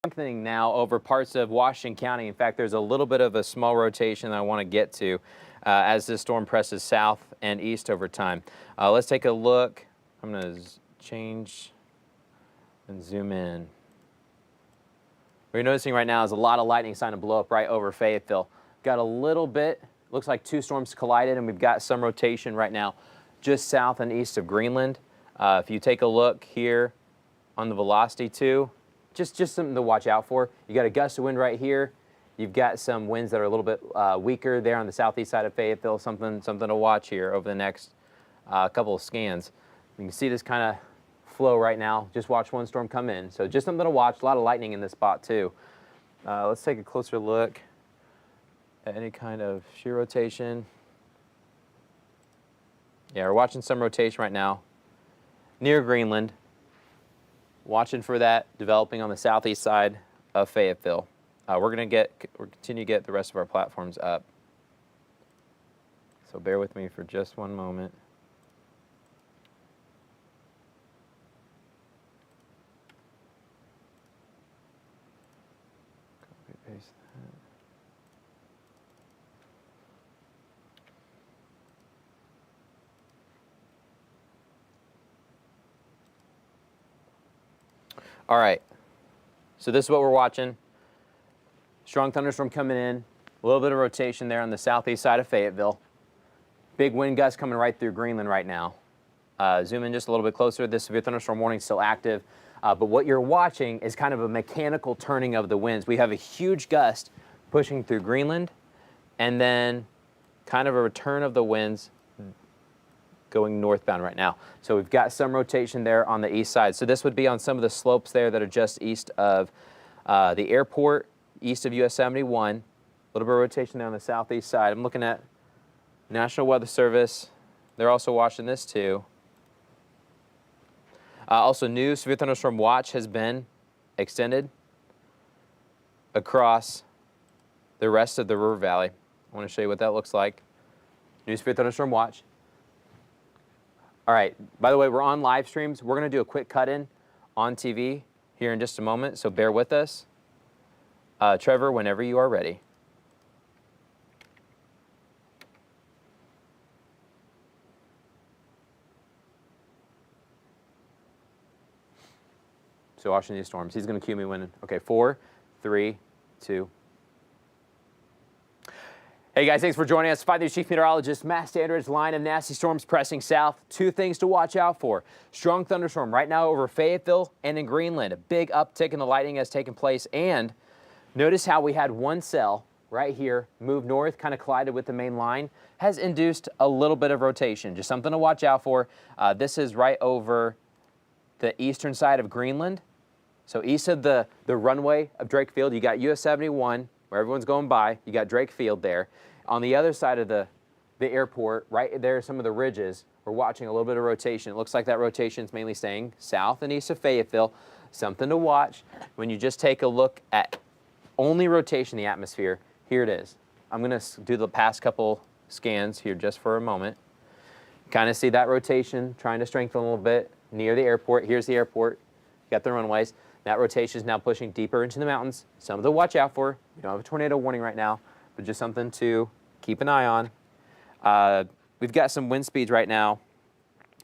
Strengthening now over parts of Washington County. In fact, there's a little bit of a small rotation that I want to get to as this storm presses south and east over time. Let's take a look. I'm going to change and zoom in. What you're noticing right now is a lot of lightning starting to blow up right over Fayetteville. Got a little bit, looks like two storms collided, and we've got some rotation right now just south and east of Greenland. If you take a look here on the velocity too, just something to watch out for. You got a gust of wind right here. You've got some winds that are a little bit weaker there on the southeast side of Fayetteville. Something to watch here over the next couple of scans. You can see this kind of flow right now. Just watch one storm come in. So just something to watch. A lot of lightning in this spot too. Let's take a closer look at any kind of shear rotation. Yeah, we're watching some rotation right now near Greenland. Watching for that developing on the southeast side of Fayetteville. We're continue to get the rest of our platforms up. So bear with me for just one moment. Copy paste that. All right, so this is what we're watching. Strong thunderstorm coming in, a little bit of rotation there on the southeast side of Fayetteville. Big wind gusts coming right through Greenland right now. Zoom in just a little bit closer. This severe thunderstorm warning is still active, but what you're watching is kind of a mechanical turning of the winds. We have a huge gust pushing through Greenland, and then kind of a return of the winds going northbound right now. So we've got some rotation there on the east side. So this would be on some of the slopes there that are just east of the airport, east of US 71. A little bit of rotation there on the southeast side. I'm looking at National Weather Service. They're also watching this too. Also, new severe thunderstorm watch has been extended across the rest of the river valley. I want to show you what that looks like. New severe thunderstorm watch. All right, by the way, we're on live streams. We're going to do a quick cut-in on TV here in just a moment, so bear with us. Trevor, whenever you are ready. So watching these storms. He's going to cue me when. Okay, 4, 3, 2. Hey guys, thanks for joining us. 5 News Chief Meteorologist Matt Standard's line of nasty storms pressing south. Two things to watch out for. Strong thunderstorm right now over Fayetteville and in Greenland. A big uptick in the lightning has taken place. And notice how we had one cell right here move north, kind of collided with the main line, has induced a little bit of rotation. Just something to watch out for. This is right over the eastern side of Greenland. So east of the runway of Drake Field, you got US 71, where everyone's going by. You got Drake Field there. On the other side of the airport, right there are some of the ridges. We're watching a little bit of rotation. It looks like that rotation is mainly staying south and east of Fayetteville. Something to watch when you just take a look at only rotation in the atmosphere. Here it is. I'm going to do the past couple scans here just for a moment. Kind of see that rotation trying to strengthen a little bit near the airport. Here's the airport. You got the runways. That rotation is now pushing deeper into the mountains. Something to watch out for. We don't have a tornado warning right now, but just something to keep an eye on. We've got some wind speeds right now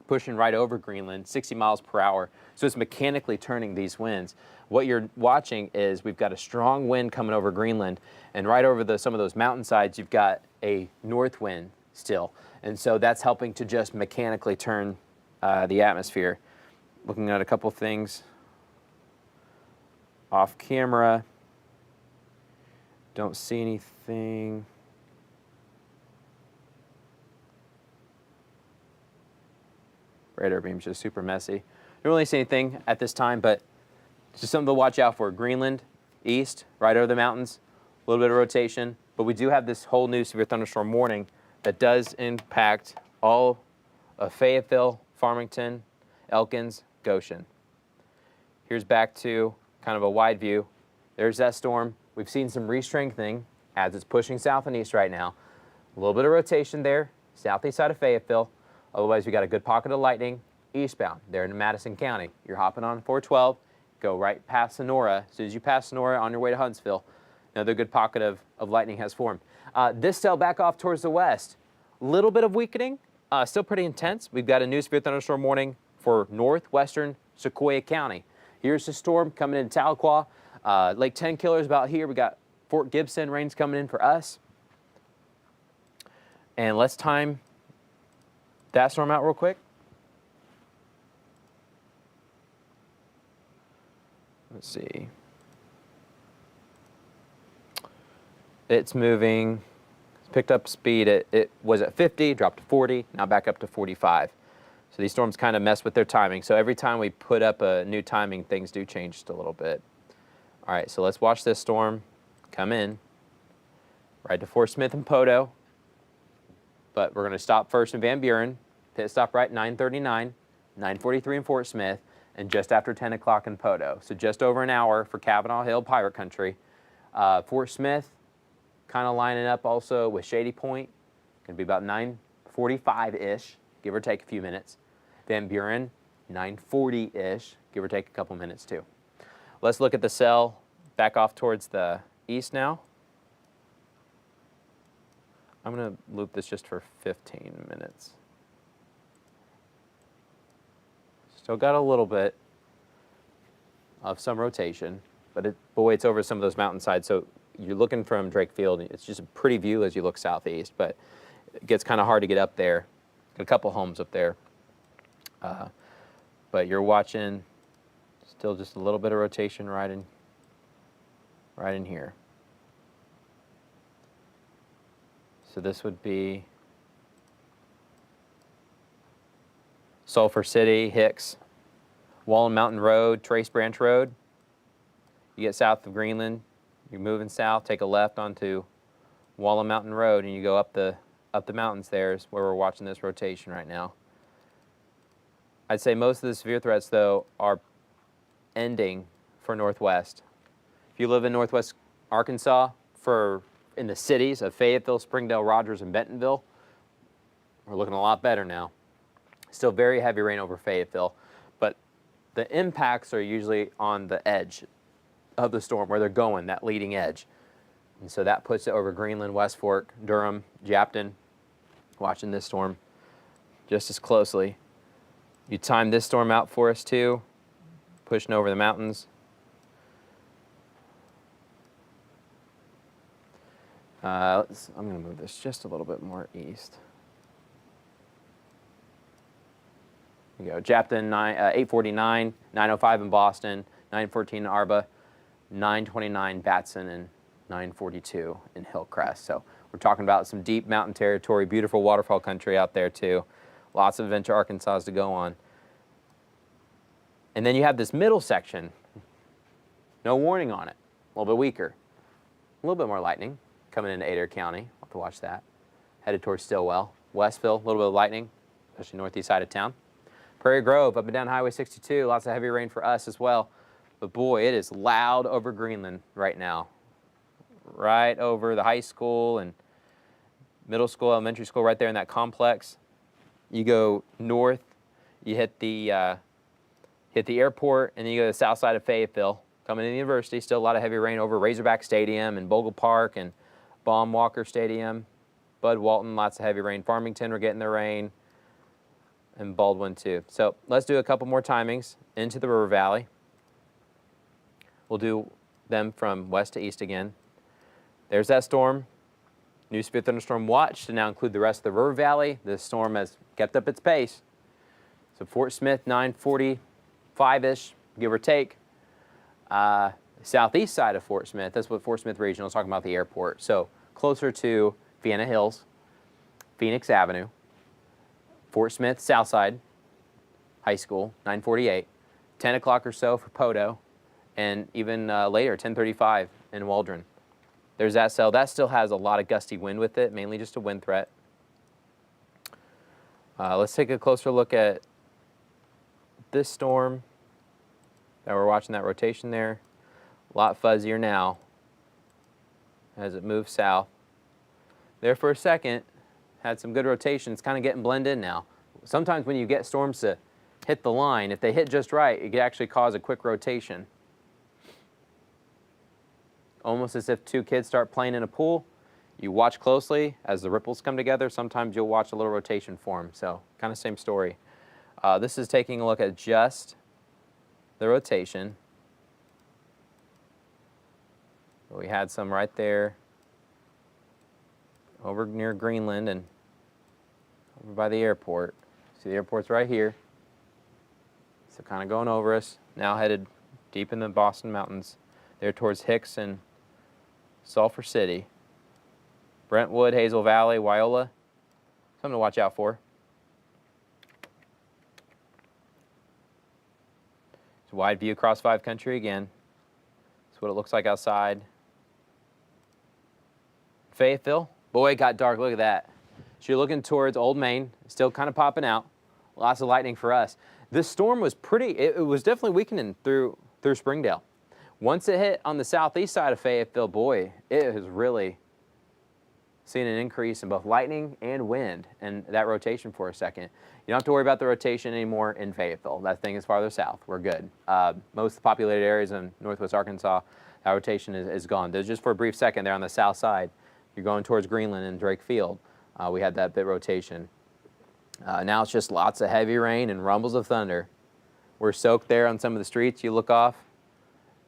pushing right over Greenland, 60 miles per hour. So it's mechanically turning these winds. What you're watching is we've got a strong wind coming over Greenland, and right over some of those mountainsides, you've got a north wind still. And so that's helping to just mechanically turn the atmosphere. Looking at a couple things off camera. Don't see anything. Radar beam's just super messy. Don't really see anything at this time, but it's just something to watch out for. Greenland, east, right over the mountains, a little bit of rotation. But we do have this whole new severe thunderstorm warning that does impact all of Fayetteville, Farmington, Elkins, Goshen. Here's back to kind of a wide view. There's that storm. We've seen some re-strengthening as it's pushing south and east right now. A little bit of rotation there, southeast side of Fayetteville. Otherwise, we got a good pocket of lightning eastbound there in Madison County. You're hopping on 412, go right past Sonora. As soon as you pass Sonora on your way to Huntsville, another good pocket of lightning has formed. This cell back off towards the west. Little bit of weakening, still pretty intense. We've got a new severe thunderstorm warning for northwestern Sequoia County. Here's the storm coming into Tahlequah. Lake 10 Killers about here. We got Fort Gibson rains coming in for us. And let's time that storm out real quick. Let's see. It's moving. It's picked up speed. It was at 50, dropped to 40, now back up to 45. So these storms kind of mess with their timing. So every time we put up a new timing, things do change just a little bit. All right, so let's watch this storm come in right to Fort Smith and Poteau. But we're going to stop first in Van Buren, pit stop right 9:39, 9:43 in Fort Smith, and just after 10 o'clock in Poteau. So just over an hour for Kavanaugh Hill Pirate Country. Fort Smith kind of lining up also with Shady Point. Going to be about 9:45-ish, give or take a few minutes. Van Buren, 9:40-ish, give or take a couple minutes too. Let's look at the cell back off towards the east now. I'm going to loop this just for 15 minutes. Still got a little bit of some rotation, but boy, it's over some of those mountainsides. So you're looking from Drake Field. It's just a pretty view as you look southeast, but it gets kind of hard to get up there. Got a couple homes up there. But you're watching still just a little bit of rotation right in here. So this would be Sulphur City, Hicks, Wallen Mountain Road, Trace Branch Road. You get south of Greenland, you're moving south, take a left onto Wallen Mountain Road, and you go up the mountains there is where we're watching this rotation right now. I'd say most of the severe threats, though, are ending for Northwest. If you live in Northwest Arkansas, in the cities of Fayetteville, Springdale, Rogers, and Bentonville, we're looking a lot better now. Still very heavy rain over Fayetteville, but the impacts are usually on the edge of the storm, where they're going, that leading edge. And so that puts it over Greenland, West Fork, Durham, Japton, watching this storm just as closely. You time this storm out for us too, pushing over the mountains. I'm going to move this just a little bit more east. Here we go. Japton, 849, 905 in Boston, 914 in Arba, 929 Batson, and 942 in Hillcrest. So we're talking about some deep mountain territory, beautiful waterfall country out there too. Lots of Venture, Arkansas to go on. And then you have this middle section. No warning on it. A little bit weaker. A little bit more lightning coming into Adair County. I'll have to watch that. Headed towards Stillwell. Westville, a little bit of lightning, especially northeast side of town. Prairie Grove, up and down Highway 62. Lots of heavy rain for us as well. But boy, it is loud over Greenland right now. Right over the high school and middle school, elementary school, right there in that complex. You go north, you hit the airport, and then you go to the south side of Fayetteville. Coming to the university, still a lot of heavy rain over Razorback Stadium and Bogle Park and Baum Walker Stadium. Bud Walton, lots of heavy rain. Farmington, we're getting the rain. And Baldwin too. So let's do a couple more timings into the river valley. We'll do them from west to east again. There's that storm. New severe thunderstorm watch to now include the rest of the river valley. This storm has kept up its pace. So Fort Smith, 9:45-ish, give or take. Southeast side of Fort Smith, that's what Fort Smith Regional is talking about, the airport. So closer to Vienna Hills, Phoenix Avenue, Fort Smith, south side, high school, 9:48, 10 o'clock or so for Poteau, and even later, 10:35 in Waldron. There's that cell. That still has a lot of gusty wind with it, mainly just a wind threat. Let's take a closer look at this storm that we're watching, that rotation there. A lot fuzzier now as it moves south. There for a second, had some good rotation. It's kind of getting blended in now. Sometimes when you get storms to hit the line, if they hit just right, it can actually cause a quick rotation. almost as if two kids start playing in a pool. You watch closely as the ripples come together. Sometimes you'll watch a little rotation form. So kind of same story. This is taking a look at just the rotation. We had some right there over near Greenland and over by the airport. See, the airport's right here. So kind of going over us. Now headed deep in the Boston Mountains. There towards Hicks and Sulphur City. Brentwood, Hazel Valley, Wyola. Something to watch out for. It's a wide view across 5 country again. That's what it looks like outside. Fayetteville. Boy, it got dark. Look at that. So you're looking towards Old Main. Still kind of popping out. Lots of lightning for us. This storm was it was definitely weakening through Springdale. Once it hit on the southeast side of Fayetteville, boy, it has really seen an increase in both lightning and wind and that rotation for a second. You don't have to worry about the rotation anymore in Fayetteville. That thing is farther south. We're good. Most of the populated areas in northwest Arkansas, that rotation is gone. There's just for a brief second there on the south side. You're going towards Greenland and Drake Field. We had that bit rotation. Now it's just lots of heavy rain and rumbles of thunder. We're soaked there on some of the streets. You look off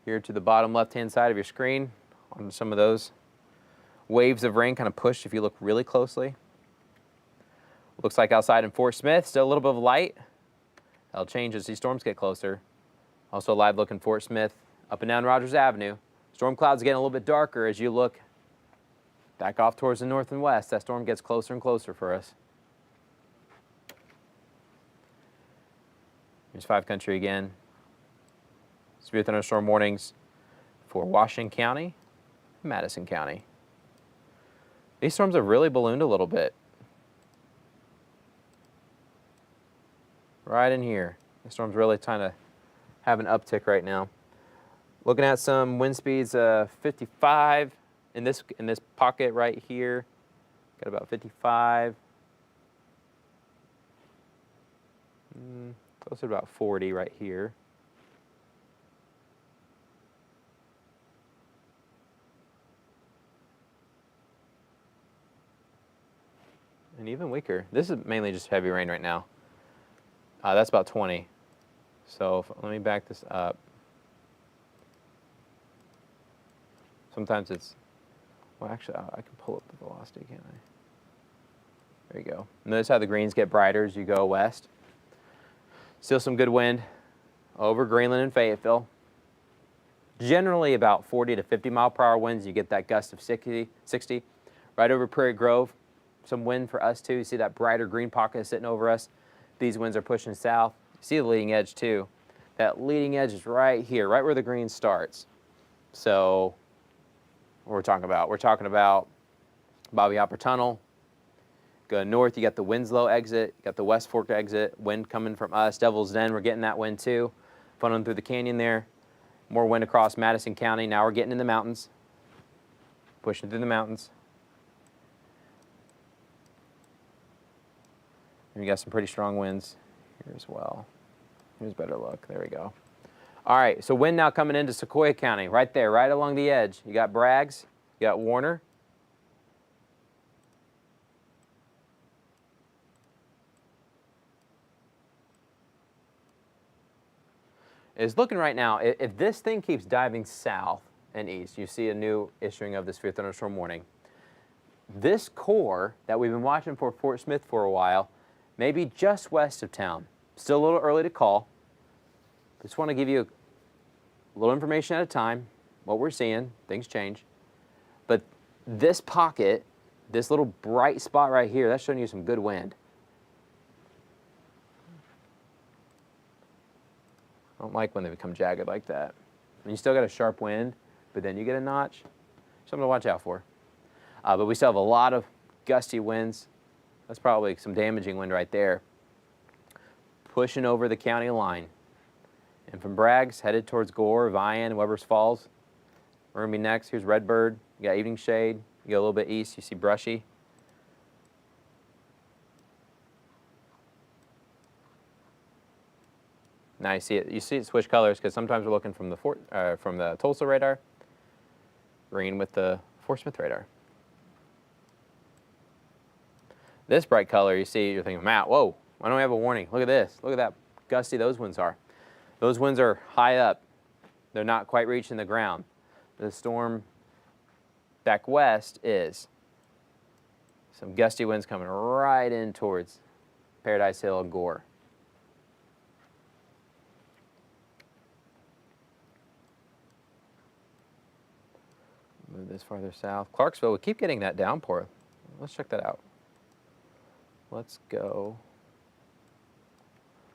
here to the bottom left-hand side of your screen on some of those waves of rain kind of pushed if you look really closely. Looks like outside in Fort Smith, still a little bit of light. That'll change as these storms get closer. Also a live look in Fort Smith up and down Rogers Avenue. Storm clouds getting a little bit darker as you look back off towards the north and west. That storm gets closer and closer for us. Here's 5 country again. Severe thunderstorm warnings for Washington County, Madison County. These storms have really ballooned a little bit. Right in here. The storm's really trying to have an uptick right now. Looking at some wind speeds, 55 in this pocket right here. Got about 55. Close to about 40 right here. And even weaker. This is mainly just heavy rain right now. That's about 20. So let me back this up. Sometimes it's, well actually I can pull up the velocity, can't I? There you go. Notice how the greens get brighter as you go west. Still some good wind over Greenland and Fayetteville. Generally about 40 to 50 mile per hour winds. You get that gust of 60. Right over Prairie Grove. Some wind for us too. You see that brighter green pocket sitting over us. These winds are pushing south. You see the leading edge too. That leading edge is right here, right where the green starts. So what we're talking about? We're talking about Bobby Hopper Tunnel. Go north, you got the Winslow exit, you got the West Fork exit, wind coming from us. Devil's Den, we're getting that wind too. Funneling through the canyon there. More wind across Madison County. Now we're getting in the mountains. Pushing through the mountains. And we got some pretty strong winds here as well. Here's a better look. There we go. All right, so wind now coming into Sequoyah County, right there, right along the edge. You got Braggs, you got Warner. Is looking right now, if this thing keeps diving south and east, you see a new issuing of the severe thunderstorm warning. This core that we've been watching for Fort Smith for a while may be just west of town. Still a little early to call. Just want to give you a little information at a time, what we're seeing, things change. But this pocket, this little bright spot right here, that's showing you some good wind. I don't like when they become jagged like that. And you still got a sharp wind, but then you get a notch. Something to watch out for. But we still have a lot of gusty winds. That's probably some damaging wind right there. Pushing over the county line. And from Braggs, headed towards Gore, Vian, Weber's Falls. We're going to be next. Here's Redbird. You got Evening Shade. You go a little bit east, you see Brushy. Now you see it switch colors because sometimes we're looking from the Tulsa radar. green with the Fort Smith radar. This bright color you see, you're thinking, Matt, whoa, why don't we have a warning? Look at this. Look at that gusty those winds are. Those winds are high up. They're not quite reaching the ground. The storm back west is some gusty winds coming right in towards Paradise Hill and Gore. Move this farther south. Clarksville, we keep getting that downpour. Let's check that out. Let's go.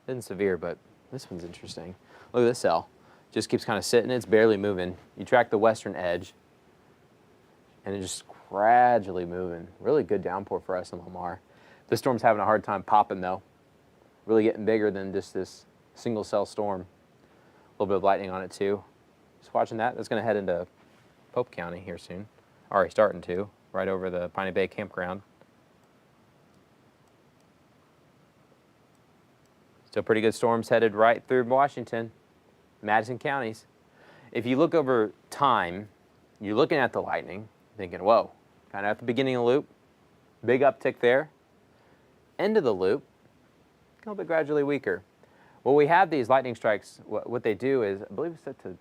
Isn't severe, but this one's interesting. Look at this cell. Just keeps kind of sitting. It's barely moving. You track the western edge, and it's just gradually moving. Really good downpour for us in Lamar. This storm's having a hard time popping, though. Really getting bigger than just this single cell storm. A little bit of lightning on it, too. Just watching that. That's going to head into Pope County here soon. Already starting to, right over the Piney Bay campground. Still pretty good storms headed right through Washington, Madison counties. If you look over time, you're looking at the lightning, thinking, whoa, kind of at the beginning of the loop, big uptick there. End of the loop, a little bit gradually weaker. Well, we have these lightning strikes. What they do is, I believe it's set to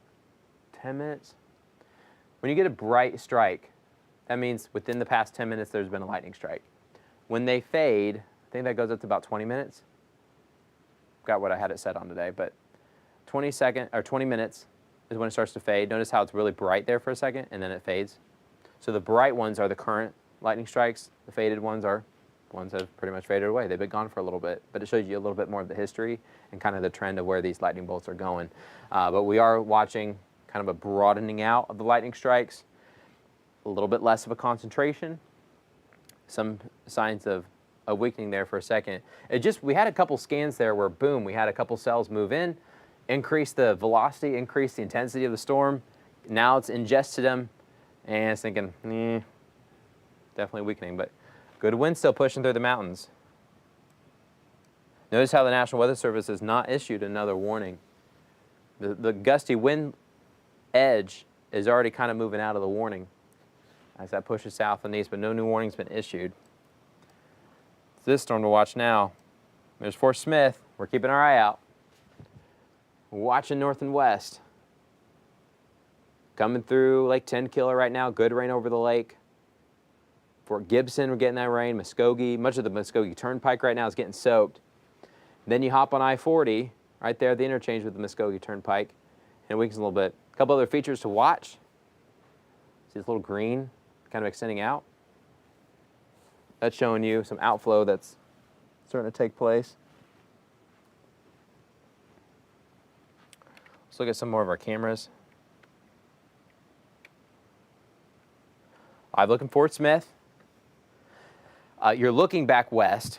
10 minutes. When you get a bright strike, that means within the past 10 minutes there's been a lightning strike. When they fade, I think that goes up to about 20 minutes. Got what I had it set on today, but 20 minutes is when it starts to fade. Notice how it's really bright there for a second, and then it fades. So the bright ones are the current lightning strikes. The faded ones are ones that have pretty much faded away. They've been gone for a little bit, but it shows you a little bit more of the history and kind of the trend of where these lightning bolts are going. But we are watching kind of a broadening out of the lightning strikes, a little bit less of a concentration, some signs of a weakening there for a second. We had a couple scans there where, boom, we had a couple cells move in, increase the velocity, increase the intensity of the storm. Now it's ingested them, and it's thinking, definitely weakening, but good wind still pushing through the mountains. Notice how the National Weather Service has not issued another warning. The gusty wind edge is already kind of moving out of the warning as that pushes south and east, but no new warning's been issued. This storm to watch now. There's Fort Smith. We're keeping our eye out. Watching north and west. Coming through Lake Tenkiller right now. Good rain over the lake. Fort Gibson, we're getting that rain. Muskogee, much of the Muskogee Turnpike right now is getting soaked. Then you hop on I-40 right there at the interchange with the Muskogee Turnpike, and it weakens a little bit. A couple other features to watch. See this little green kind of extending out? That's showing you some outflow that's starting to take place. Let's look at some more of our cameras. I'm looking Fort Smith. You're looking back west.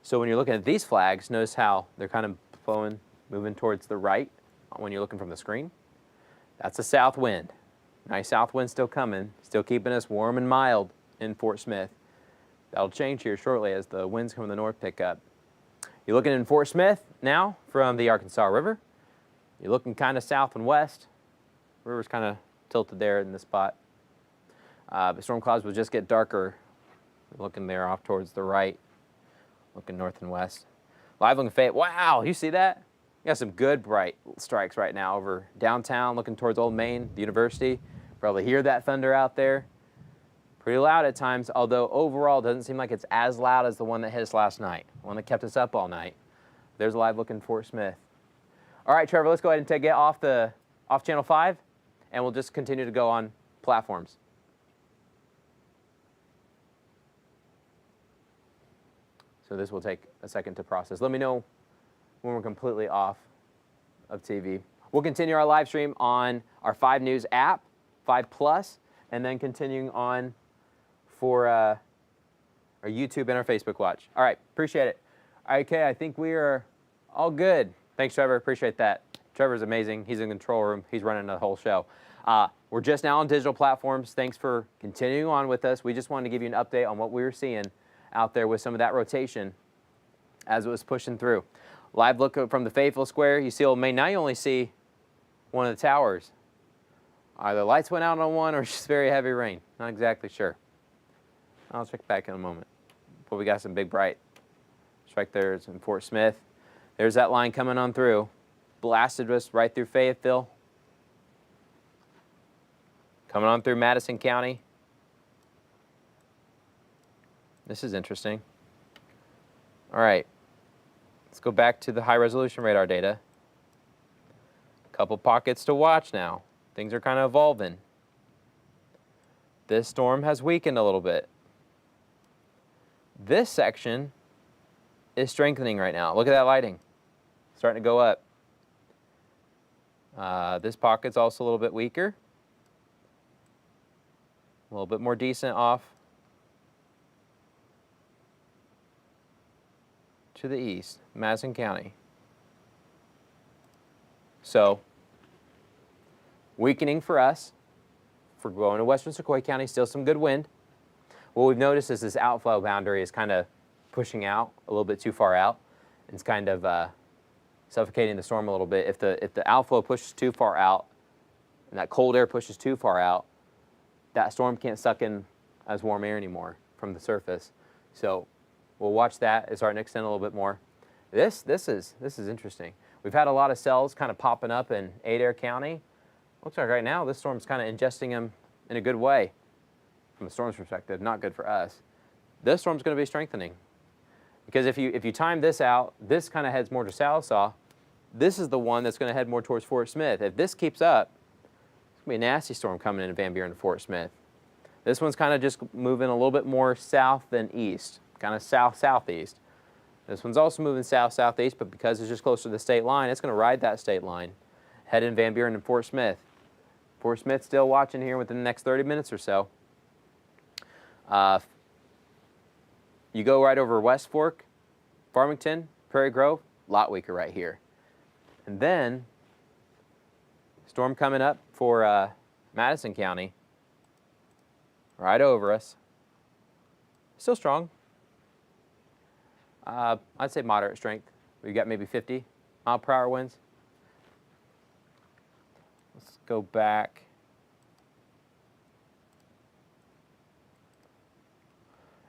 So when you're looking at these flags, notice how they're kind of flowing, moving towards the right when you're looking from the screen. That's a south wind. Nice south wind still coming, still keeping us warm and mild in Fort Smith. That'll change here shortly as the winds from the north pick up. You're looking in Fort Smith now from the Arkansas River. You're looking kind of south and west. River's kind of tilted there in this spot. The storm clouds will just get darker. Looking there off towards the right, looking north and west. Live looking Fayette. Wow, you see that? You got some good bright strikes right now over downtown, looking towards Old Main, the university. Probably hear that thunder out there. Pretty loud at times, although overall it doesn't seem like it's as loud as the one that hit us last night, the one that kept us up all night. There's a live looking Fort Smith. All right, Trevor, let's go ahead and get off Channel 5, and we'll just continue to go on platforms. So this will take a second to process. Let me know when we're completely off of TV. We'll continue our live stream on our 5 News app, 5 Plus, and then continuing on for our YouTube and our Facebook watch. All right, appreciate it. Okay, I think we are all good. Thanks, Trevor, appreciate that. Trevor's amazing. He's in the control room. He's running the whole show. We're just now on digital platforms. Thanks for continuing on with us. We just wanted to give you an update on what we were seeing out there with some of that rotation as it was pushing through. Live look from the Fayetteville Square. You see Old Main. Now you only see one of the towers. Either lights went out on one or just very heavy rain. Not exactly sure. I'll check back in a moment. But we got some big bright. It's right there. It's in Fort Smith. There's that line coming on through. Blasted us right through Fayetteville. Coming on through Madison County. This is interesting. All right. Let's go back to the high resolution radar data. Couple pockets to watch now. Things are kind of evolving. This storm has weakened a little bit. This section is strengthening right now. Look at that lighting. Starting to go up. This pocket's also a little bit weaker. A little bit more decent off to the east, Madison County. So, weakening for us. For going to western Sequoia County, still some good wind. What we've noticed is this outflow boundary is kind of pushing out a little bit too far out. It's kind of suffocating the storm a little bit. If the outflow pushes too far out, and that cold air pushes too far out, that storm can't suck in as warm air anymore from the surface. So we'll watch that. It's starting to extend a little bit more. This is interesting. We've had a lot of cells kind of popping up in Adair County. Looks like right now this storm's kind of ingesting them in a good way. From the storm's perspective, not good for us. This storm's going to be strengthening. Because if you time this out, this kind of heads more to Sallisaw. This is the one that's going to head more towards Fort Smith. If this keeps up, it's going to be a nasty storm coming into Van Buren to Fort Smith. This one's kind of just moving a little bit more south than east, kind of south-southeast. This one's also moving south-southeast, but because it's just closer to the state line, it's going to ride that state line, head in Van Buren and Fort Smith. Fort Smith still watching here within the next 30 minutes or so. You go right over West Fork, Farmington, Prairie Grove, a lot weaker right here. And then, storm coming up for Madison County, right over us. Still strong. I'd say moderate strength. We've got maybe 50 mile per hour winds. Let's go back.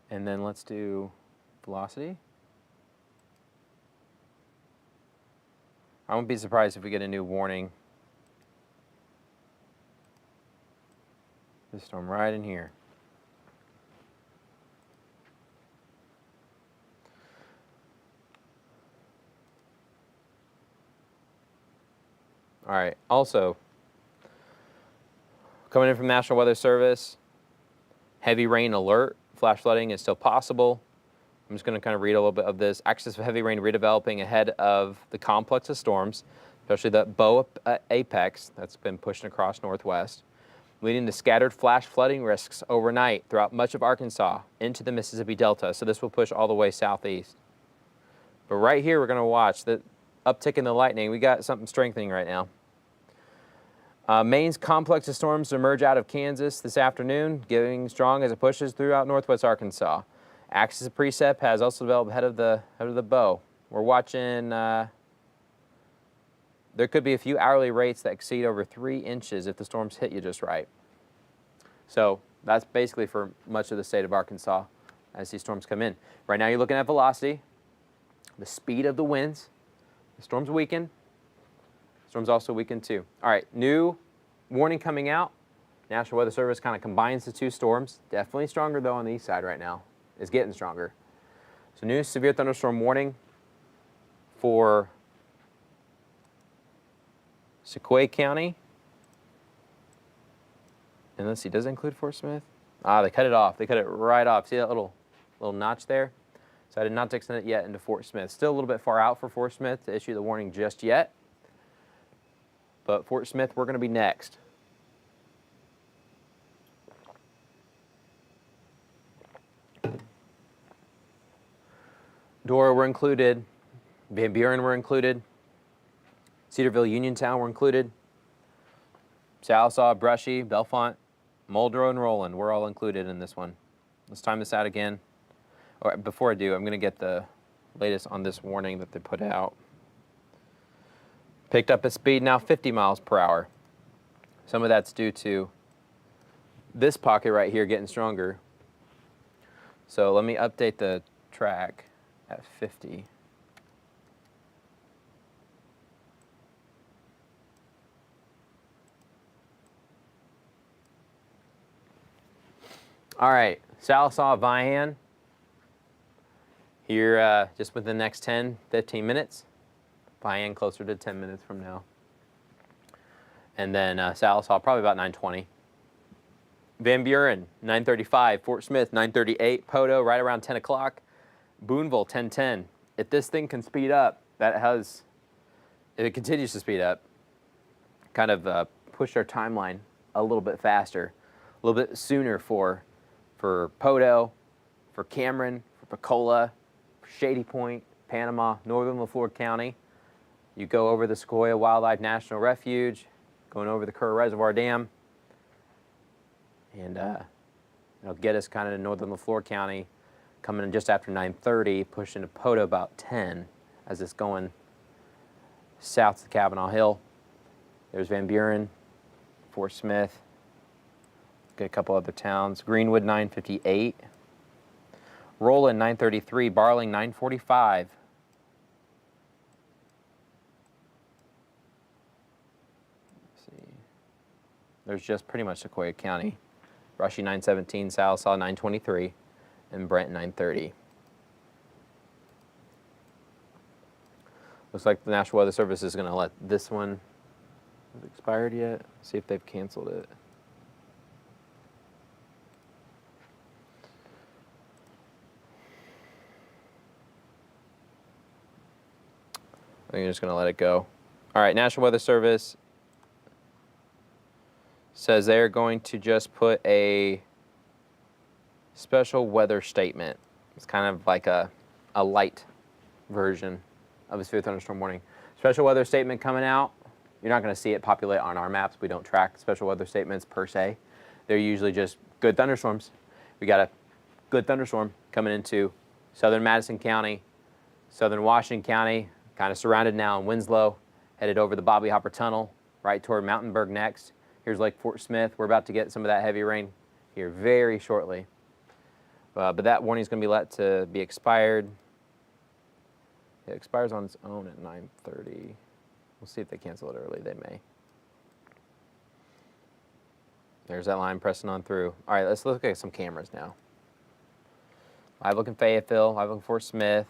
And then let's do velocity. I won't be surprised if we get a new warning. This storm right in here. All right, also, coming in from National Weather Service, heavy rain alert. Flash flooding is still possible. I'm just going to kind of read a little bit of this. Axis of heavy rain redeveloping ahead of the complex of storms, especially the bow apex that's been pushing across northwest, leading to scattered flash flooding risks overnight throughout much of Arkansas into the Mississippi Delta. So this will push all the way southeast. But right here, we're going to watch the uptick in the lightning. We got something strengthening right now. Maine's complex of storms emerge out of Kansas this afternoon, getting strong as it pushes throughout northwest Arkansas. Axis of precip has also developed ahead of the bow. We're watching. There could be a few hourly rates that exceed over 3 inches if the storms hit you just right. So that's basically for much of the state of Arkansas as these storms come in. Right now, you're looking at velocity, the speed of the winds. The storms weaken. Storms also weakened too. All right, new warning coming out. National Weather Service kind of combines the two storms. Definitely stronger though on the east side right now. It's getting stronger. So new severe thunderstorm warning for Sequoia County. And let's see, does it include Fort Smith? Ah, they cut it off. They cut it right off. See that little notch there? So I did not extend it yet into Fort Smith. Still a little bit far out for Fort Smith to issue the warning just yet. But Fort Smith, we're going to be next. Dora were included. Van Buren were included. Cedarville, Uniontown were included. Sallisaw, Brushy, Bellefonte, Muldrow, and Roland were all included in this one. Let's time this out again. All right, before I do, I'm going to get the latest on this warning that they put out. Picked up a speed now 50 miles per hour. Some of that's due to this pocket right here getting stronger. So let me update the track at 50. All right, Sallisaw, Vihan. Here just within the next 10, 15 minutes. Vihan closer to 10 minutes from now. And then Sallisaw probably about 9:20. Van Buren, 9:35. Fort Smith, 9:38. Poto, right around 10 o'clock. Boonville, 10:10. If this thing can speed up, if it continues to speed up, kind of push our timeline a little bit faster, a little bit sooner for Poto, for Cameron, for Pecola, for Shady Point, Panama, northern LaFleur County. You go over the Sequoia Wildlife National Refuge, going over the Kerr Reservoir Dam, and it'll get us kind of to northern LaFleur County, coming in just after 9:30, pushing to Poto about 10 as it's going south to Kavanaugh Hill. There's Van Buren, Fort Smith, get a couple other towns. Greenwood, 9:58. Roland, 9:33. Barling, 9:45. Let's see. There's just pretty much Sequoia County. Brushy, 9:17. Sallisaw, 9:23. And Brent, 9:30. Looks like the National Weather Service is going to let this one, has it expired yet? See if they've canceled it. I think you're just going to let it go. All right, National Weather Service says they're going to just put a special weather statement. It's kind of like a light version of a severe thunderstorm warning. Special weather statement coming out. You're not going to see it populate on our maps. We don't track special weather statements per se. They're usually just good thunderstorms. We got a good thunderstorm coming into southern Madison County, southern Washington County, kind of surrounded now in Winslow, headed over the Bobby Hopper Tunnel, right toward Mountainburg next. Here's Lake Fort Smith. We're about to get some of that heavy rain here very shortly. But that warning is going to be let to be expired. It expires on its own at 9:30. We'll see if they cancel it early. They may. There's that line pressing on through. All right, let's look at some cameras now. Live look in Fayetteville, live look in Fort Smith,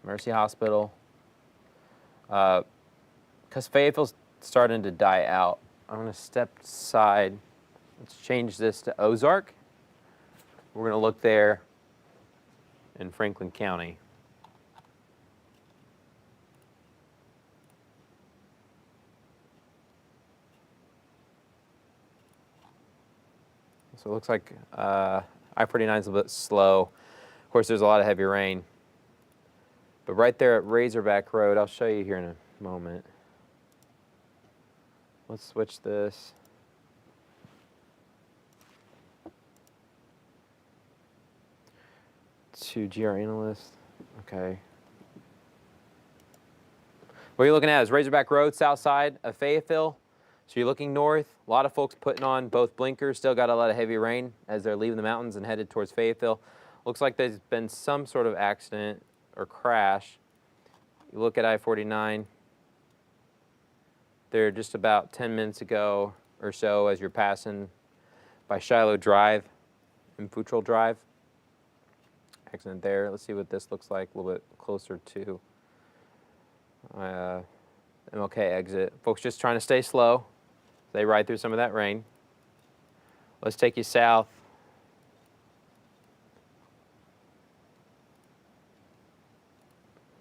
Mercy Hospital. Because Fayetteville's starting to die out, I'm going to step aside. Let's change this to Ozark. We're going to look there in Franklin County. So it looks like I-49 is a little bit slow. Of course, there's a lot of heavy rain. But right there at Razorback Road, I'll show you here in a moment. Let's switch this. To GR Analyst. Okay. What you're looking at is Razorback Road, south side of Fayetteville. So you're looking north. A lot of folks putting on both blinkers. Still got a lot of heavy rain as they're leaving the mountains and headed towards Fayetteville. Looks like there's been some sort of accident or crash. You look at I-49. There just about 10 minutes ago or so as you're passing by Shiloh Drive and Futrell Drive. Accident there. Let's see what this looks like a little bit closer to MLK exit. Folks just trying to stay slow. They ride through some of that rain. Let's take you south.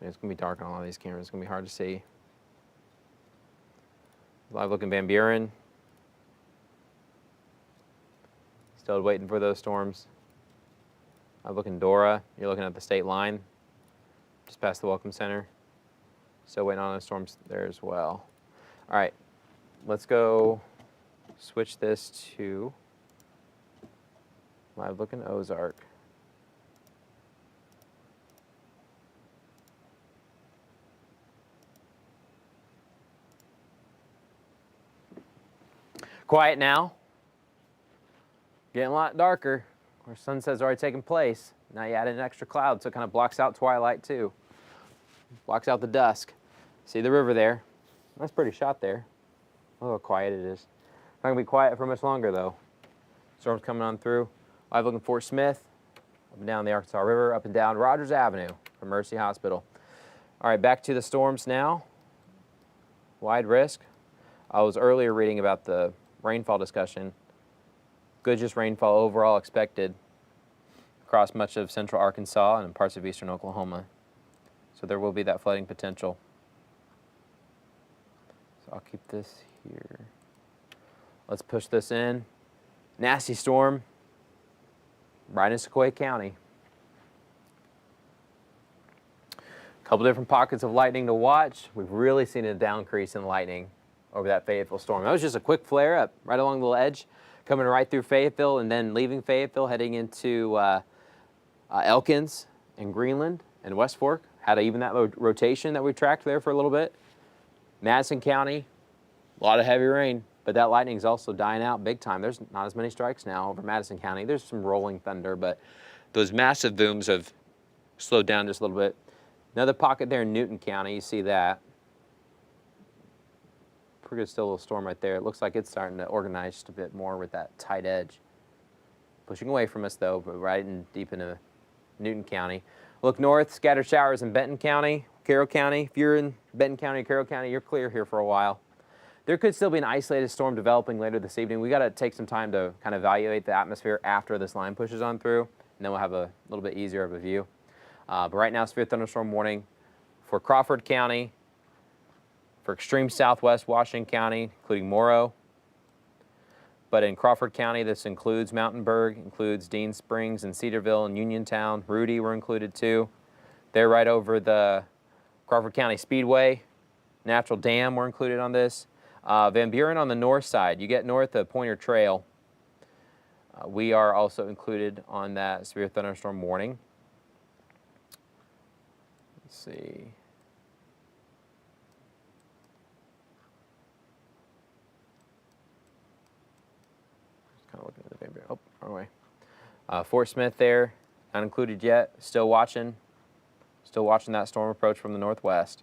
It's going to be dark on a lot of these cameras. It's going to be hard to see. Live look in Van Buren. Still waiting for those storms. I'm looking Dora. You're looking at the state line, just past the Welcome Center. Still waiting on those storms there as well. All right, let's go switch this to live look in Ozark. Quiet now. Getting a lot darker. Our sunset's already taken place. Now you add an extra cloud, so it kind of blocks out twilight too. Blocks out the dusk. See the river there? That's pretty shot there. Look how quiet it is. Not gonna be quiet for much longer though. Storm's coming on through. Live looking Fort Smith, up and down the Arkansas River, up and down Rogers Avenue from Mercy Hospital. All right, back to the storms now. Wide risk. I was earlier reading about the rainfall discussion. Good just rainfall overall expected across much of central Arkansas and parts of eastern Oklahoma. So there will be that flooding potential. So I'll keep this here. Let's push this in. Nasty storm right in Sequoia County. A couple different pockets of lightning to watch. We've really seen a downcrease in lightning over that Fayetteville storm. That was just a quick flare up right along the ledge, coming right through Fayetteville and then leaving Fayetteville, heading into Elkins and Greenland and West Fork. Had even that rotation that we tracked there for a little bit. Madison County, a lot of heavy rain, but that lightning is also dying out big time. There's not as many strikes now over Madison County. There's some rolling thunder, but those massive booms have slowed down just a little bit. Another pocket there in Newton County, you see that. Pretty good, still a little storm right there. It looks like it's starting to organize just a bit more with that tight edge. Pushing away from us though, but right in deep into Newton County. Look north, scattered showers in Benton County, Carroll County. If you're in Benton County, Carroll County, you're clear here for a while. There could still be an isolated storm developing later this evening. We got to take some time to kind of evaluate the atmosphere after this line pushes on through, and then we'll have a little bit easier of a view. But right now, severe thunderstorm warning for Crawford County, for extreme southwest Washington County, including Morrow. But in Crawford County, this includes Mountainburg, includes Dean Springs and Cedarville and Uniontown. Rudy were included too. They're right over the Crawford County Speedway. Natural Dam were included on this. Van Buren on the north side. You get north of Pointer Trail. We are also included on that severe thunderstorm warning. Let's see. Kind of looking at the Van Buren. Oh, wrong way. Fort Smith there, not included yet. Still watching that storm approach from the northwest.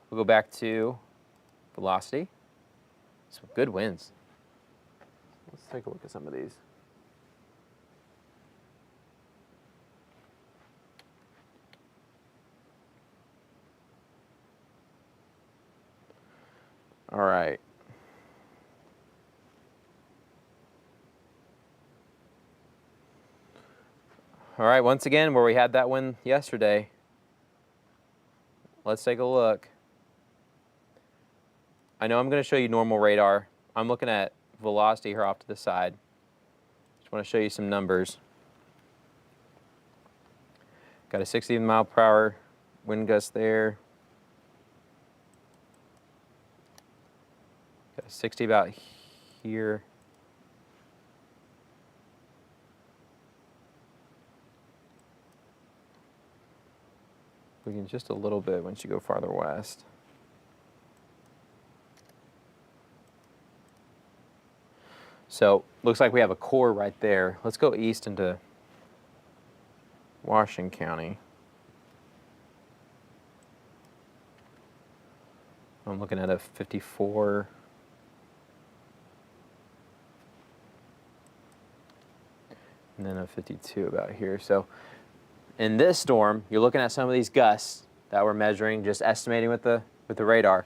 We'll go back to velocity. Some good winds. Let's take a look at some of these. All right. All right, once again, where we had that wind yesterday, let's take a look. I know I'm going to show you normal radar. I'm looking at velocity here off to the side. Just want to show you some numbers. Got a 60 mile per hour wind gust there. Got a 60 about here. We can just a little bit once you go farther west. So looks like we have a core right there. Let's go east into Washington County. I'm looking at a 54. And then a 52 about here. So in this storm, you're looking at some of these gusts that we're measuring, just estimating with the radar.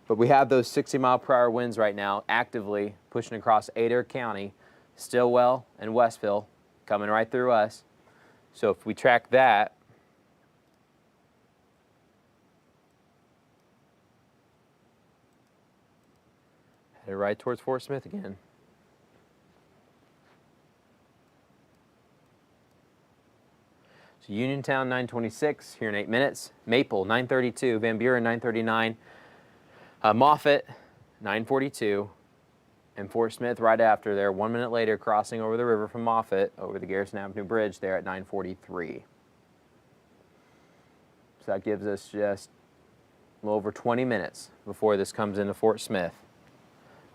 But we have those 60 mile per hour winds right now actively pushing across Adair County, Stillwell and Westville, coming right through us. So if we track that, headed right towards Fort Smith again. So Uniontown 926 here in 8 minutes, Maple 932, Van Buren 939, Moffett 942, and Fort Smith right after there, 1 minute later, crossing over the river from Moffett over the Garrison Avenue Bridge there at 943. So that gives us just little over 20 minutes before this comes into Fort Smith.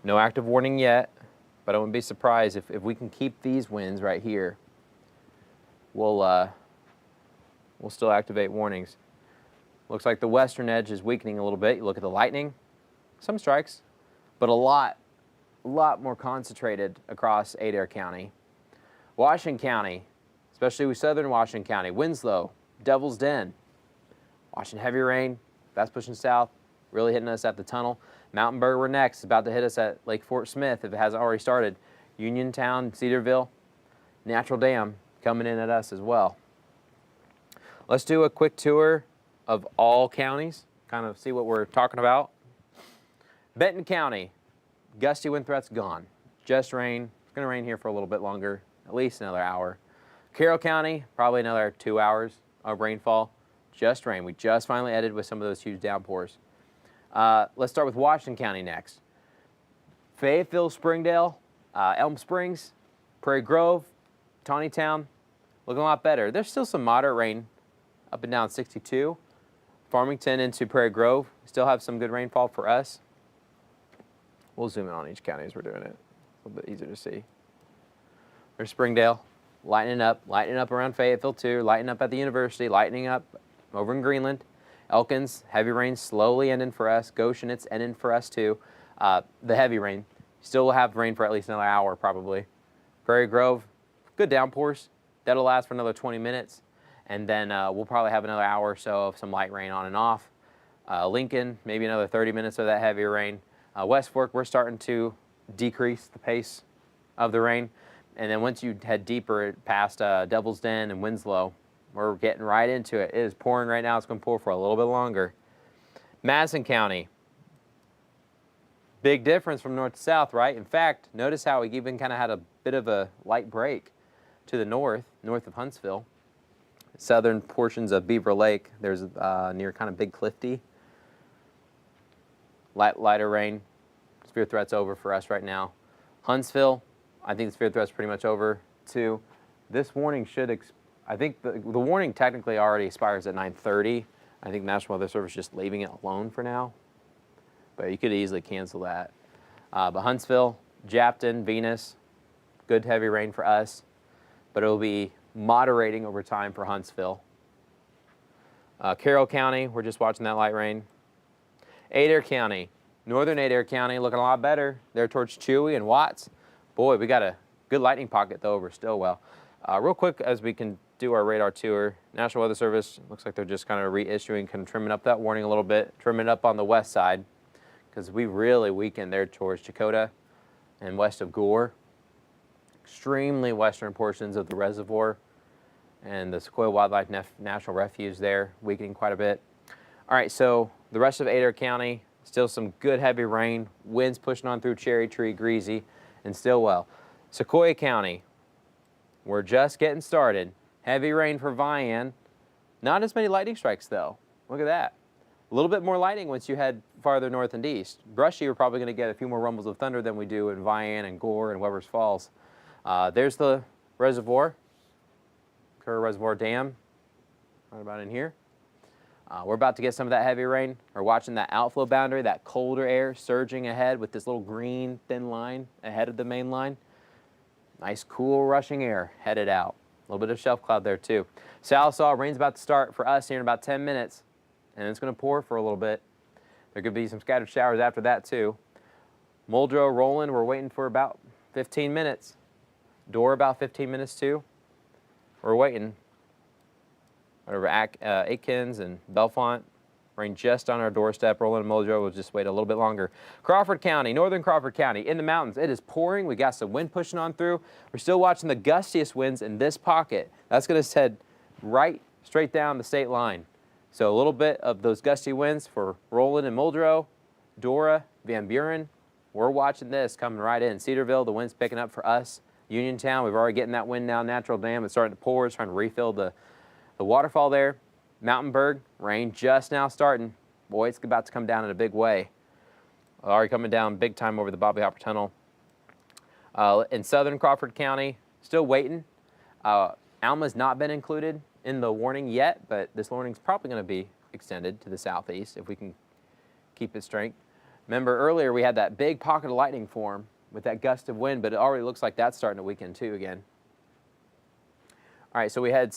No active warning yet, but I wouldn't be surprised if we can keep these winds right here. We'll still activate warnings. Looks like the western edge is weakening a little bit. You look at the lightning, some strikes, but a lot more concentrated across Adair County. Washington County, especially with southern Washington County, Winslow, Devil's Den. Washington heavy rain, that's pushing south, really hitting us at the tunnel. Mountainburg, we're next. It's about to hit us at Lake Fort Smith if it hasn't already started. Uniontown, Cedarville, Natural Dam coming in at us as well. Let's do a quick tour of all counties, kind of see what we're talking about. Benton County, gusty wind threats gone. Just rain. It's going to rain here for a little bit longer, at least another hour. Carroll County, probably another 2 hours of rainfall. Just rain. We just finally ended with some of those huge downpours. Let's start with Washington County next. Fayetteville, Springdale, Elm Springs, Prairie Grove, Tawnytown, looking a lot better. There's still some moderate rain up and down 62. Farmington into Prairie Grove, still have some good rainfall for us. We'll zoom in on each county as we're doing it. A little bit easier to see. There's Springdale, lightening up around Fayetteville too, lightening up at the university, lightening up over in Greenland. Elkins, heavy rain slowly ending for us. Goshen, it's ending for us too. The heavy rain, still will have rain for at least another hour probably. Prairie Grove, good downpours. That'll last for another 20 minutes. And then we'll probably have another hour or so of some light rain on and off. Lincoln, maybe another 30 minutes of that heavier rain. West Fork, we're starting to decrease the pace of the rain. And then once you head deeper past Devil's Den and Winslow, we're getting right into it. It is pouring right now. It's going to pour for a little bit longer. Madison County, big difference from north to south, right? In fact, notice how we even kind of had a bit of a light break to the north of Huntsville. Southern portions of Beaver Lake, there's near kind of Big Clifty. Lighter rain. Severe threat's over for us right now. Huntsville, I think the severe threat's pretty much over too. This warning should, I think the warning technically already expires at 9:30. I think National Weather Service is just leaving it alone for now. But you could easily cancel that. But Huntsville, Japton, Venus, good heavy rain for us. But it'll be moderating over time for Huntsville. Carroll County, we're just watching that light rain. Adair County, northern Adair County, looking a lot better. There towards Chewy and Watts. Boy, we got a good lightning pocket though over Stillwell. Real quick as we can do our radar tour, National Weather Service, looks like they're just kind of reissuing, kind of trimming up that warning a little bit, trimming it up on the west side because we really weakened there towards Chakotah and west of Gore. Extremely western portions of the reservoir and the Sequoia Wildlife National Refuge there, weakening quite a bit. All right, so the rest of Adair County, still some good heavy rain, winds pushing on through Cherry Tree, Greasy, and Stillwell. Sequoia County, we're just getting started. Heavy rain for Vian. Not as many lightning strikes though. Look at that. A little bit more lightning once you head farther north and east. Brushy, we're probably going to get a few more rumbles of thunder than we do in Vian and Gore and Weber's Falls. There's the reservoir, Kerr Reservoir Dam, right about in here. We're about to get some of that heavy rain. We're watching that outflow boundary, that colder air surging ahead with this little green thin line ahead of the main line. Nice cool rushing air headed out. A little bit of shelf cloud there too. Sallisaw, rain's about to start for us here in about 10 minutes, and it's going to pour for a little bit. There could be some scattered showers after that too. Muldrow, Roland, we're waiting for about 15 minutes. Door about 15 minutes too. We're waiting. Over Aikens and Bellefonte, rain just on our doorstep. Roland and Muldrow will just wait a little bit longer. Crawford County, northern Crawford County, in the mountains. It is pouring. We got some wind pushing on through. We're still watching the gustiest winds in this pocket. That's going to head right straight down the state line. So a little bit of those gusty winds for Roland and Muldrow, Dora, Van Buren. We're watching this coming right in. Cedarville, the wind's picking up for us. Uniontown, we've already getting that wind now. Natural Dam, it's starting to pour. It's trying to refill the waterfall there. Mountainburg, rain just now starting. Boy, it's about to come down in a big way. Already coming down big time over the Bobby Hopper Tunnel. In southern Crawford County, still waiting. Alma's not been included in the warning yet, but this warning's probably going to be extended to the southeast if we can keep its strength. Remember earlier we had that big pocket of lightning form with that gust of wind, but it already looks like that's starting to weaken too again. All right, so we head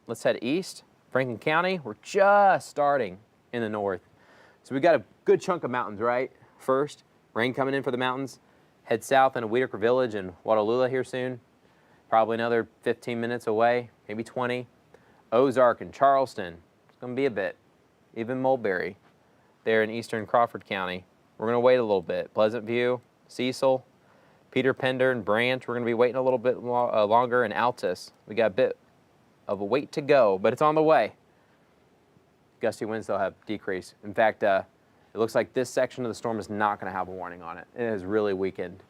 let's head east. Franklin County, we're just starting in the north. So we got a good chunk of mountains, right? First, rain coming in for the mountains. Head south into Whitaker Village and Watalula here soon. Probably another 15 minutes away, maybe 20. Ozark and Charleston, it's going to be a bit. Even Mulberry, there in eastern Crawford County. We're going to wait a little bit. Pleasant View, Cecil, Peter Pender and Branch, we're going to be waiting a little bit longer. And Altus, we got a bit of a wait to go, but it's on the way. Gusty winds, they'll have decreased. In fact, it looks like this section of the storm is not going to have a warning on it. It has really weakened.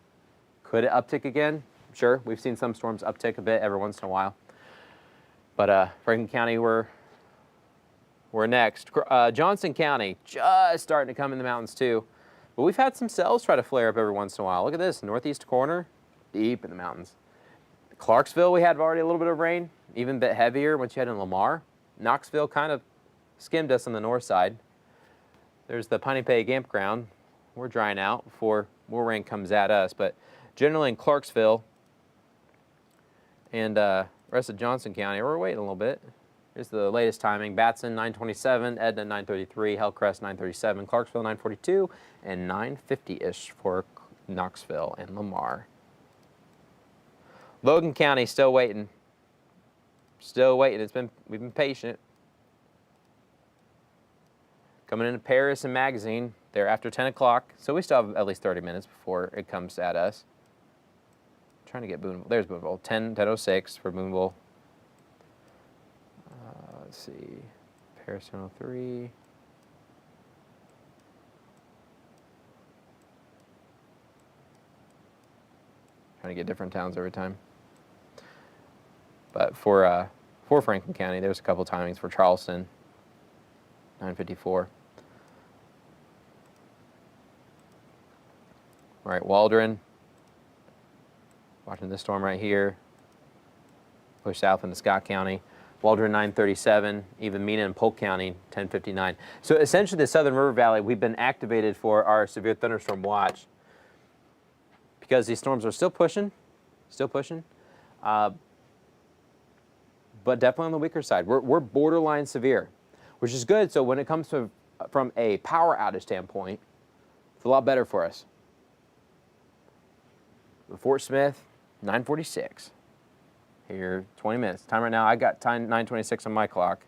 Could it uptick again? Sure, we've seen some storms uptick a bit every once in a while. But Franklin County, we're next. Johnson County, just starting to come in the mountains too. But we've had some cells try to flare up every once in a while. Look at this, northeast corner, deep in the mountains. Clarksville, we had already a little bit of rain, even a bit heavier once you head in Lamar. Knoxville kind of skimmed us on the north side. There's the Piney campground. We're drying out before more rain comes at us, but generally in Clarksville and rest of Johnson County, we're waiting a little bit. Here's the latest timing. Batson 9:27, Edna 9:33, Hellcrest 9:37, Clarksville 9:42, and 9:50-ish for Knoxville and Lamar. Logan County still waiting. Still waiting. We've been patient. Coming into Paris and Magazine, they're after 10 o'clock, so we still have at least 30 minutes before it comes at us. Trying to get Boonville. There's Boonville. 10:06 for Boonville. Let's see. Paris 10:03. Trying to get different towns every time. But for Franklin County, there's a couple timings for Charleston. 9:54. All right, Waldron. Watching this storm right here. Push south into Scott County. Waldron 9:37, even Mena and Polk County 10:59. So essentially the Southern River Valley, we've been activated for our severe thunderstorm watch because these storms are still pushing, but definitely on the weaker side. We're borderline severe, which is good. So when it comes to from a power outage standpoint, it's a lot better for us. Fort Smith, 9:46. Here, 20 minutes. Time right now, I got time 9:26 on my clock.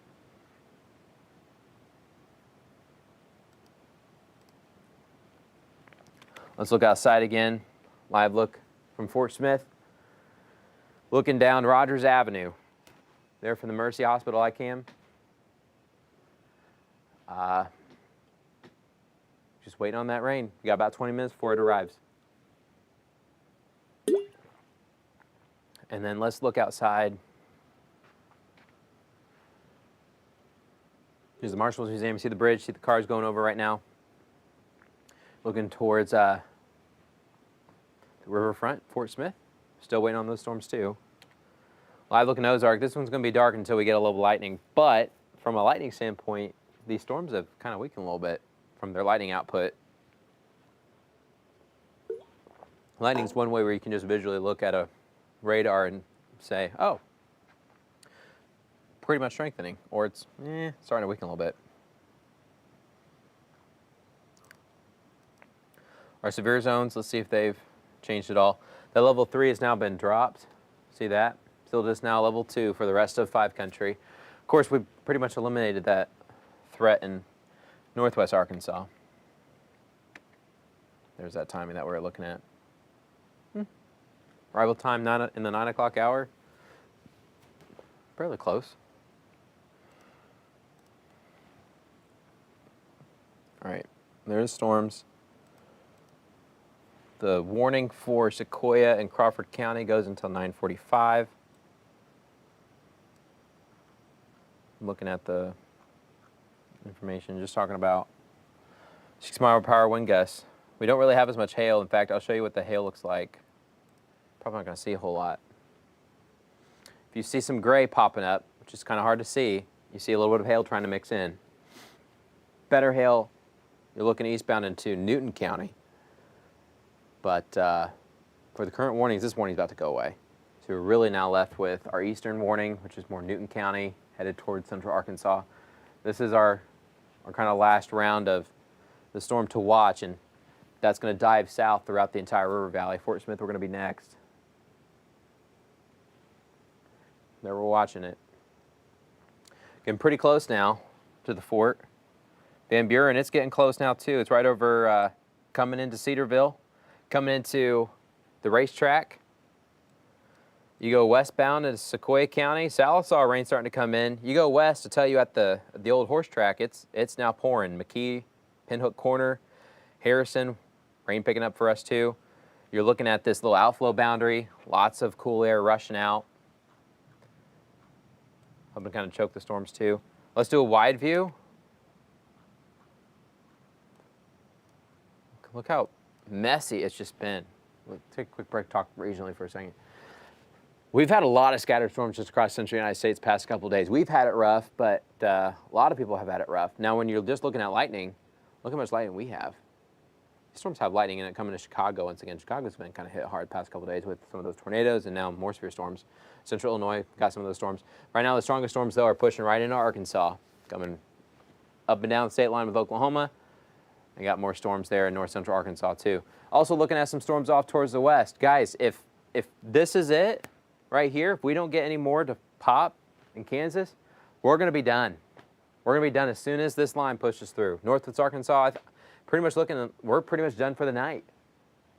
Let's look outside again. Live look from Fort Smith. Looking down Rogers Avenue. There from the Mercy Hospital ICAM. Just waiting on that rain. We got about 20 minutes before it arrives. And then let's look outside. Here's the Marshals Museum. You see the bridge, see the cars going over right now. Looking towards the riverfront, Fort Smith. Still waiting on those storms too. Live looking Ozark. This one's going to be dark until we get a little lightning. But from a lightning standpoint, these storms have kind of weakened a little bit from their lightning output. Lightning's one way where you can just visually look at a radar and say, oh, pretty much strengthening, or it's starting to weaken a little bit. Our severe zones, let's see if they've changed at all. That level 3 has now been dropped. See that? Still just now level 2 for the rest of 5 country. Of course, we've pretty much eliminated that threat in northwest Arkansas. There's that timing that we're looking at. Arrival time in the 9 o'clock hour. Fairly close. All right, there's storms. The warning for Sequoia and Crawford County goes until 9:45. I'm looking at the information, just talking about 6-mile-per-hour wind gusts. We don't really have as much hail. In fact, I'll show you what the hail looks like. Probably not going to see a whole lot. If you see some gray popping up, which is kind of hard to see, you see a little bit of hail trying to mix in. Better hail you're looking eastbound into Newton County. But for the current warnings, this warning is about to go away. So we're really now left with our eastern warning, which is more Newton County, headed towards central Arkansas. This is our kind of last round of the storm to watch, and that's going to dive south throughout the entire river valley. Fort Smith, we're going to be next. There we're watching it. Getting pretty close now to the fort. Van Buren, it's getting close now too. It's right over coming into Cedarville, coming into the racetrack. You go westbound into Sequoia County. Sallisaw rain starting to come in. You go west, to tell you at the old horse track, it's now pouring. McKee, Pinhook Corner, Harrison, rain picking up for us too. You're looking at this little outflow boundary. Lots of cool air rushing out. Hoping to kind of choke the storms too. Let's do a wide view. Look how messy it's just been. We'll take a quick break, talk regionally for a second. We've had a lot of scattered storms just across the central United States past couple of days. We've had it rough, but a lot of people have had it rough. Now, when you're just looking at lightning, look how much lightning we have. These storms have lightning in it coming to Chicago. Once again, Chicago's been kind of hit hard past couple of days with some of those tornadoes and now more severe storms. Central Illinois got some of those storms. Right now, the strongest storms, though, are pushing right into Arkansas, coming up and down the state line with Oklahoma. They got more storms there in north central Arkansas, too. Also looking at some storms off towards the west. Guys, if this is it right here, if we don't get any more to pop in Kansas, we're going to be done. We're going to be done as soon as this line pushes through. Northwest Arkansas, we're pretty much done for the night.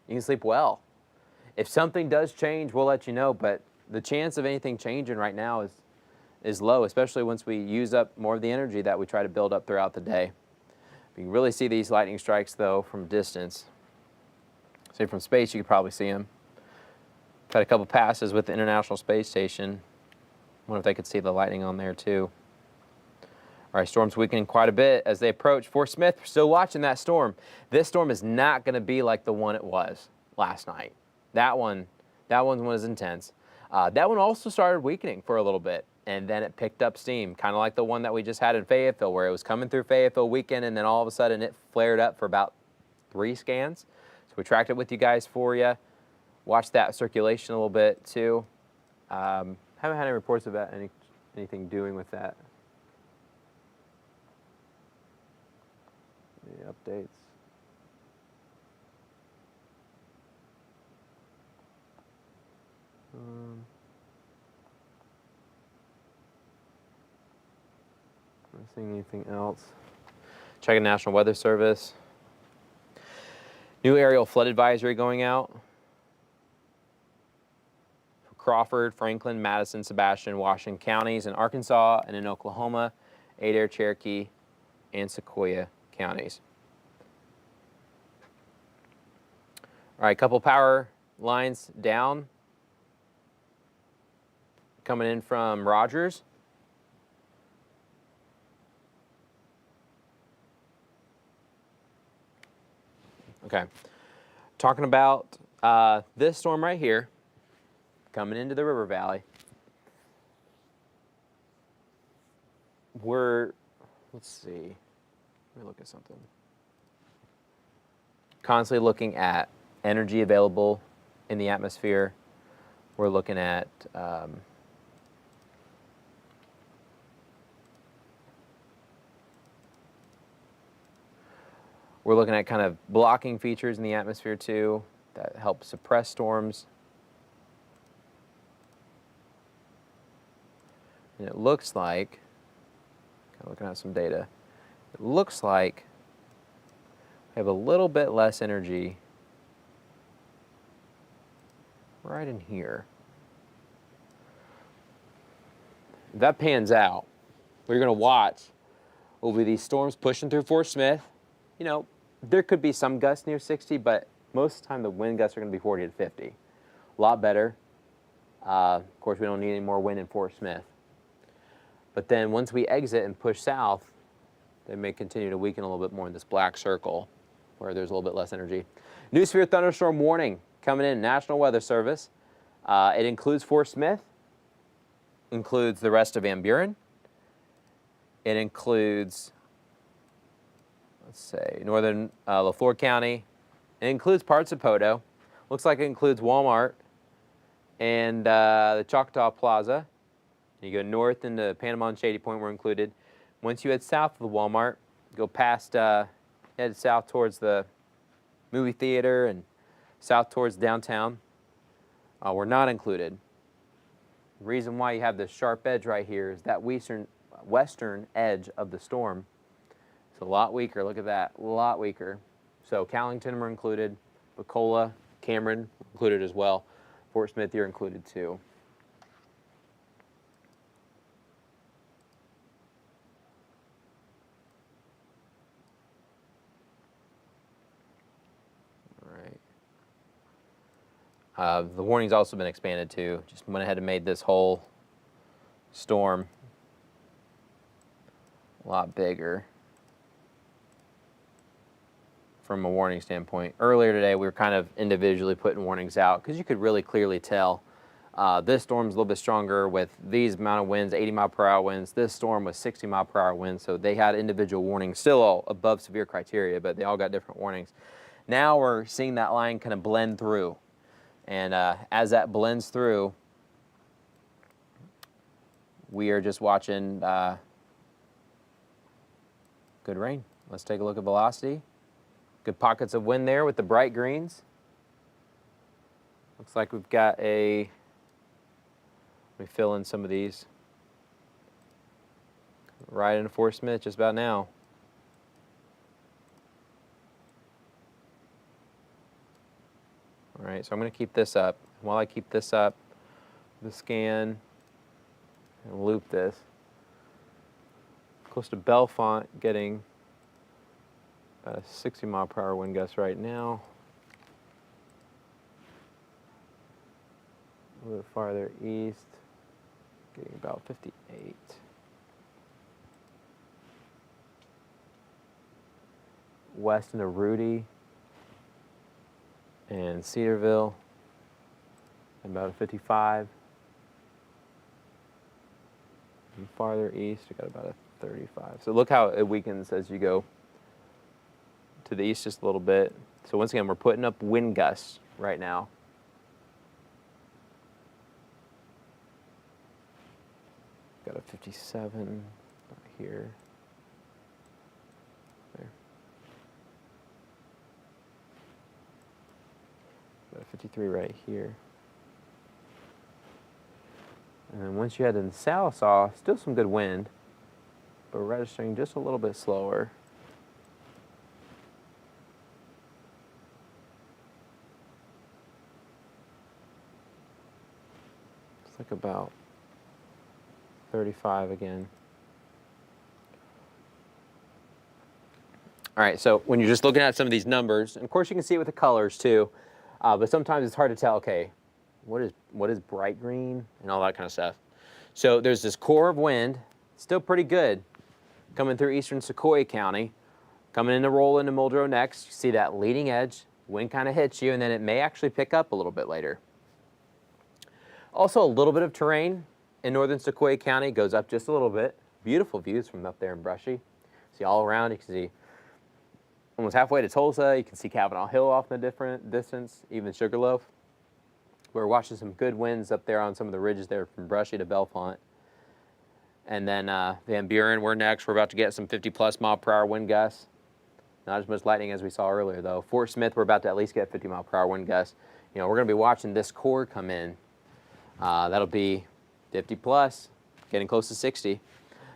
You can sleep well. If something does change, we'll let you know, but the chance of anything changing right now is low, especially once we use up more of the energy that we try to build up throughout the day. You can really see these lightning strikes, though, from distance. Say from space, you could probably see them. I've had a couple passes with the International Space Station. Wonder if they could see the lightning on there, too. All right, storm's weakening quite a bit as they approach Fort Smith. We're still watching that storm. This storm is not going to be like the one it was last night. That one was intense. That one also started weakening for a little bit, and then it picked up steam, kind of like the one that we just had in Fayetteville, where it was coming through Fayetteville weekend, and then all of a sudden it flared up for about 3 scans. So we tracked it with you guys for you. Watched that circulation a little bit, too. Haven't had any reports about anything doing with that. Any updates? Not seeing anything else. Checking National Weather Service. New aerial flood advisory going out. For Crawford, Franklin, Madison, Sebastian, Washington counties in Arkansas and in Oklahoma, Adair, Cherokee, and Sequoia counties. All right, couple power lines down. Coming in from Rogers. Okay, talking about this storm right here, coming into the river valley. Let's see, let me look at something. Constantly looking at energy available in the atmosphere. We're looking at kind of blocking features in the atmosphere too that help suppress storms. And it looks like, kind of looking at some data, it looks like we have a little bit less energy right in here. If that pans out, what you're going to watch will be these storms pushing through Fort Smith. You know, there could be some gusts near 60, but most of the time the wind gusts are going to be 40 to 50. A lot better. Of course, we don't need any more wind in Fort Smith. But then once we exit and push south, they may continue to weaken a little bit more in this black circle where there's a little bit less energy. New severe thunderstorm warning coming in, National Weather Service. It includes Fort Smith, includes the rest of Van Buren. It includes, let's say, northern LaFleur County. It includes parts of Podo. Looks like it includes Walmart and the Choctaw Plaza. You go north into Panama and Shady Point were included. Once you head south of the Walmart, go past, head south towards the movie theater and south towards downtown, were not included. The reason why you have this sharp edge right here is that western edge of the storm. It's a lot weaker. Look at that, a lot weaker. So Callington were included, Bacola, Cameron included as well. Fort Smith, you're included too. The warning's also been expanded too. Just went ahead and made this whole storm a lot bigger from a warning standpoint. Earlier today, we were kind of individually putting warnings out because you could really clearly tell this storm's a little bit stronger with these amount of winds, 80-mile-per-hour winds. This storm was 60-mile-per-hour winds, so they had individual warnings, still all above severe criteria, but they all got different warnings. Now we're seeing that line kind of blend through. And as that blends through, we are just watching good rain. Let's take a look at velocity. Good pockets of wind there with the bright greens. Looks like we've got let me fill in some of these. Right into Fort Smith just about now. All right, so I'm going to keep this up. While I keep this up, the scan and loop this. Close to Bellefonte, getting a 60-mile-per-hour wind gust right now. A little bit farther east, getting about 58. West into Rudy and Cedarville, about a 55. And farther east, we got about a 35. So look how it weakens as you go to the east just a little bit. So once again, we're putting up wind gusts right now. Got a 57 right here. There. Got a 53 right here. And then once you head in Sallisaw, still some good wind, but registering just a little bit slower. It's like about 35 again. All right, so when you're just looking at some of these numbers, and of course you can see it with the colors too, but sometimes it's hard to tell, okay, what is bright green and all that kind of stuff. So there's this core of wind, still pretty good, coming through eastern Sequoia County, coming in to roll into Muldrow next. You see that leading edge, wind kind of hits you, and then it may actually pick up a little bit later. Also a little bit of terrain in northern Sequoia County, goes up just a little bit. Beautiful views from up there in Brushy. See all around, you can see almost halfway to Tulsa, you can see Kavanaugh Hill off in the different distance, even Sugarloaf. We're watching some good winds up there on some of the ridges there from Brushy to Bellefonte. And then Van Buren, we're next. We're about to get some 50-plus mile-per-hour wind gusts. Not as much lightning as we saw earlier, though. Fort Smith, we're about to at least get 50-mile-per-hour wind gusts. You know, we're going to be watching this core come in. That'll be 50-plus, getting close to 60.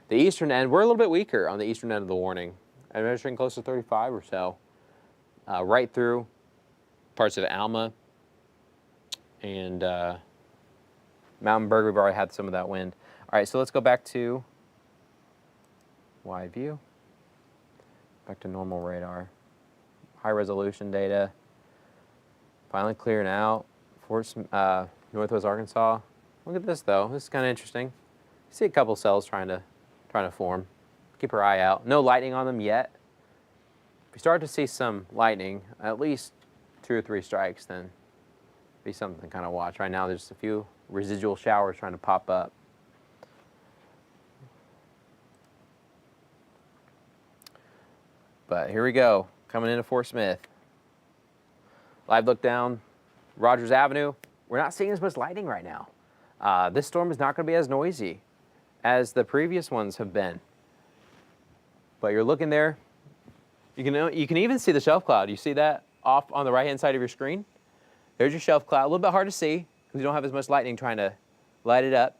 The eastern end, we're a little bit weaker on the eastern end of the warning. I'm measuring close to 35 or so. Right through parts of Alma and Mountainburg, we've already had some of that wind. All right, so let's go back to wide view. Back to normal radar. High resolution data. Finally clearing out. Northwest Arkansas. Look at this though. This is kind of interesting. You see a couple cells trying to form. Keep our eye out. No lightning on them yet. If we start to see some lightning, at least 2 or 3 strikes, then be something to kind of watch. Right now, there's just a few residual showers trying to pop up. But here we go, coming into Fort Smith. Live look down Rogers Avenue. We're not seeing as much lightning right now. This storm is not going to be as noisy as the previous ones have been. But you're looking there. You can even see the shelf cloud. You see that off on the right-hand side of your screen? There's your shelf cloud. A little bit hard to see because you don't have as much lightning trying to light it up.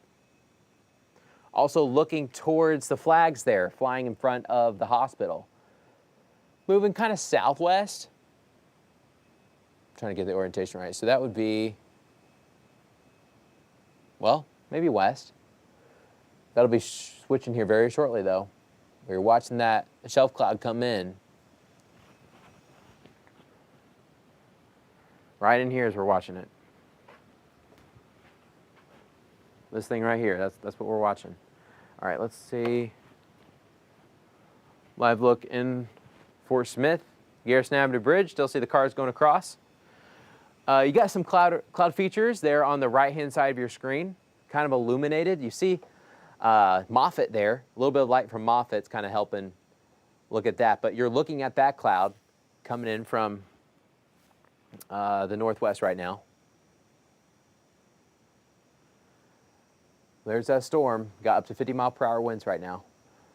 Also looking towards the flags there, flying in front of the hospital. Moving kind of southwest. Trying to get the orientation right. So that would be, well, maybe west. That'll be switching here very shortly, though. We're watching that shelf cloud come in. Right in here as we're watching it. This thing right here, that's what we're watching. All right, let's see. Live look in Fort Smith, Garrison Avenue Bridge. Still see the cars going across. You got some cloud features there on the right-hand side of your screen, kind of illuminated. You see Moffett there. A little bit of light from Moffat's kind of helping look at that. But you're looking at that cloud coming in from the northwest right now. There's that storm. Got up to 50-mile-per-hour winds right now.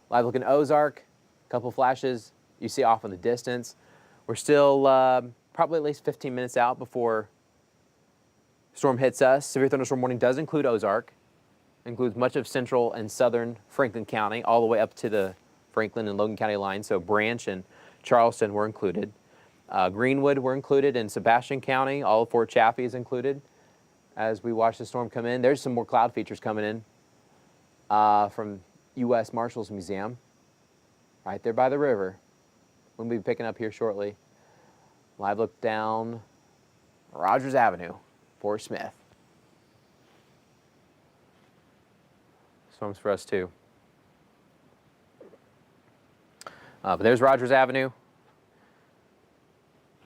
Live looking Ozark. A couple flashes you see off in the distance. We're still probably at least 15 minutes out before storm hits us. Severe thunderstorm warning does include Ozark. Includes much of central and southern Franklin County, all the way up to the Franklin and Logan County line. So Branch and Charleston were included. Greenwood were included in Sebastian County. All of Fort Chaffee is included as we watch the storm come in. There's some more cloud features coming in from U.S. Marshals Museum, right there by the river. We'll be picking up here shortly. Live look down Rogers Avenue, Fort Smith. Storms for us too. But there's Rogers Avenue.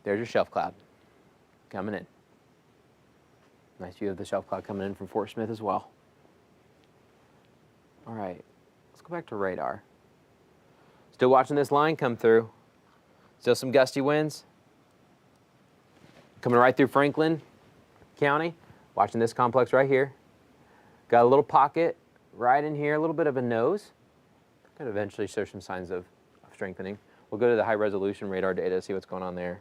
There's your shelf cloud coming in. Nice view of the shelf cloud coming in from Fort Smith as well. All right, let's go back to radar. Still watching this line come through. Still some gusty winds. Coming right through Franklin County. Watching this complex right here. Got a little pocket right in here, a little bit of a nose. Could eventually show some signs of strengthening. We'll go to the high resolution radar data, see what's going on there.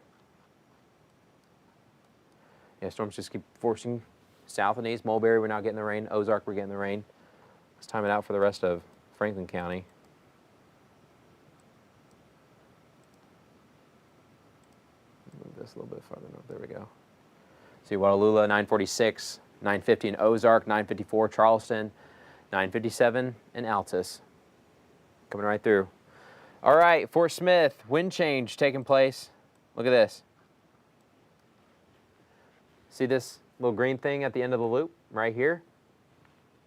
Yeah, storms just keep forcing south and east. Mulberry, we're not getting the rain. Ozark, we're getting the rain. Let's time it out for the rest of Franklin County. Move this a little bit farther north. There we go. See Wallula, 946, 950 in Ozark, 954 Charleston, 957 in Altus. Coming right through. All right, Fort Smith, wind change taking place. Look at this. See this little green thing at the end of the loop right here?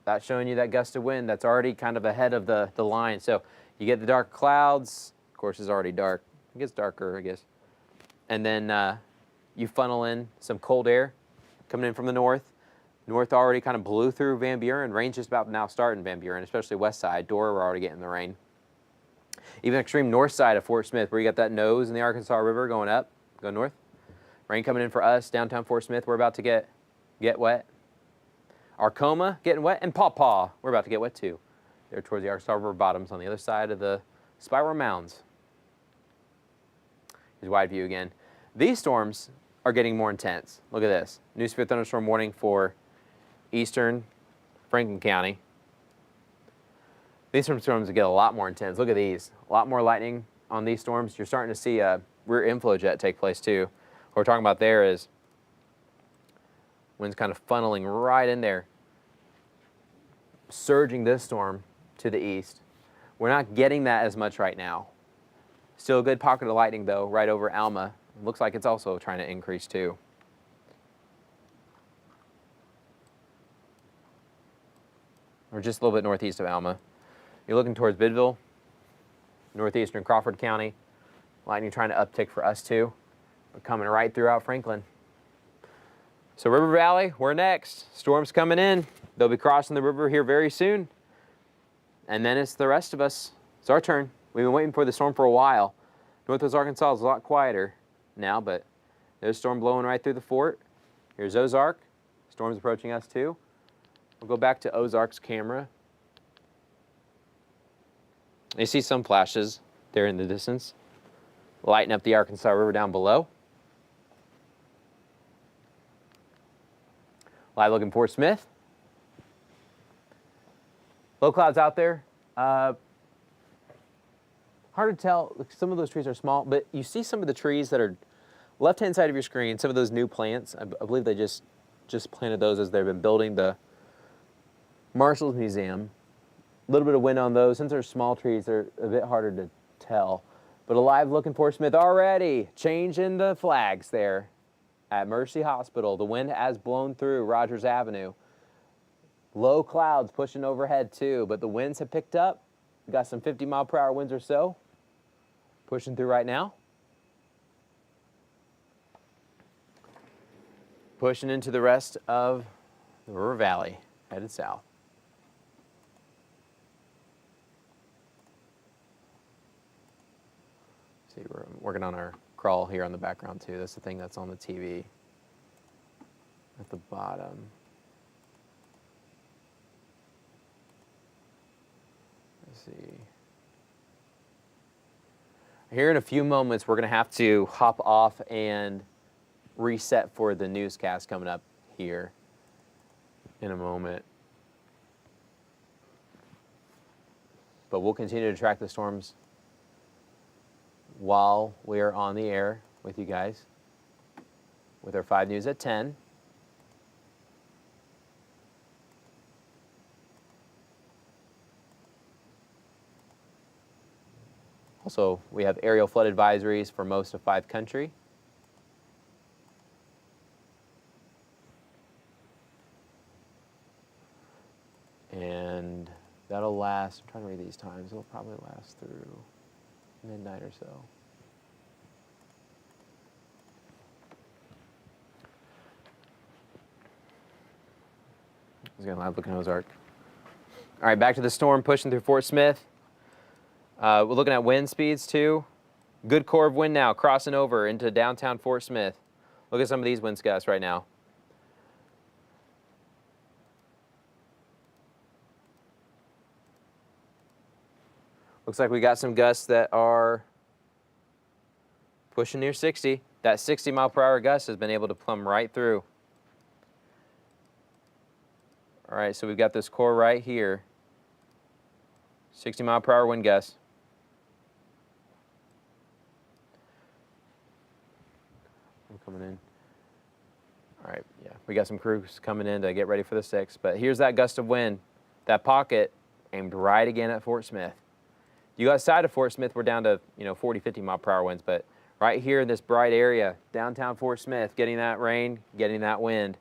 That's showing you that gust of wind that's already kind of ahead of the line. So you get the dark clouds. Of course, it's already dark. It gets darker, I guess. And then you funnel in some cold air coming in from the north. North already kind of blew through Van Buren. Rain's just about to now start in Van Buren, especially west side. Dora, we're already getting the rain. Even extreme north side of Fort Smith, where you got that nose in the Arkansas River going up, go north. Rain coming in for us, downtown Fort Smith, we're about to get wet. Arcoma getting wet, and Paw Paw, we're about to get wet too. They're towards the Arkansas River bottoms on the other side of the spiral mounds. Here's wide view again. These storms are getting more intense. Look at this. New severe thunderstorm warning for eastern Franklin County. These storms get a lot more intense. Look at these. A lot more lightning on these storms. You're starting to see a rear inflow jet take place too. What we're talking about there is wind's kind of funneling right in there, surging this storm to the east. We're not getting that as much right now. Still a good pocket of lightning though, right over Alma. Looks like it's also trying to increase too. We're just a little bit northeast of Alma. You're looking towards Bidville, northeastern Crawford County. Lightning trying to uptick for us too. We're coming right throughout Franklin. So River Valley, we're next. Storm's coming in. They'll be crossing the river here very soon. And then it's the rest of us. It's our turn. We've been waiting for the storm for a while. Northwest Arkansas is a lot quieter now, but there's a storm blowing right through the fort. Here's Ozark. Storm's approaching us too. We'll go back to Ozark's camera. You see some flashes there in the distance, lighting up the Arkansas River down below. Live looking Fort Smith. Low clouds out there. Hard to tell. Some of those trees are small, but you see some of the trees that are left-hand side of your screen, some of those new plants. I believe they just planted those as they've been building the Marshall's Museum. A little bit of wind on those. Since they're small trees, they're a bit harder to tell. But a live looking Fort Smith already. Changing the flags there at Mercy Hospital. The wind has blown through Rogers Avenue. Low clouds pushing overhead too, but the winds have picked up. We've got some 50-mile-per-hour winds or so pushing through right now. Pushing into the rest of the River Valley, headed south. See, we're working on our crawl here on the background too. That's the thing that's on the TV at the bottom. Let's see. Here in a few moments, we're going to have to hop off and reset for the newscast coming up here in a moment. But we'll continue to track the storms while we're on the air with you guys with our 5 News at 10. Also, we have aerial flood advisories for most of 5 country. And that'll last, I'm trying to read these times, it'll probably last through midnight or so. He's going to live looking at Ozark. All right, back to the storm pushing through Fort Smith. We're looking at wind speeds too. Good core of wind now crossing over into downtown Fort Smith. Look at some of these wind gusts right now. Looks like we got some gusts that are pushing near 60. That 60-mile-per-hour gust has been able to plumb right through. All right, so we've got this core right here. 60-mile-per-hour wind gusts. Coming in. All right, yeah, we got some crews coming in to get ready for the 6. But here's that gust of wind. That pocket aimed right again at Fort Smith. You go outside of Fort Smith, we're down to 40, 50-mile-per-hour winds. But right here in this bright area, downtown Fort Smith, getting that rain, getting that wind.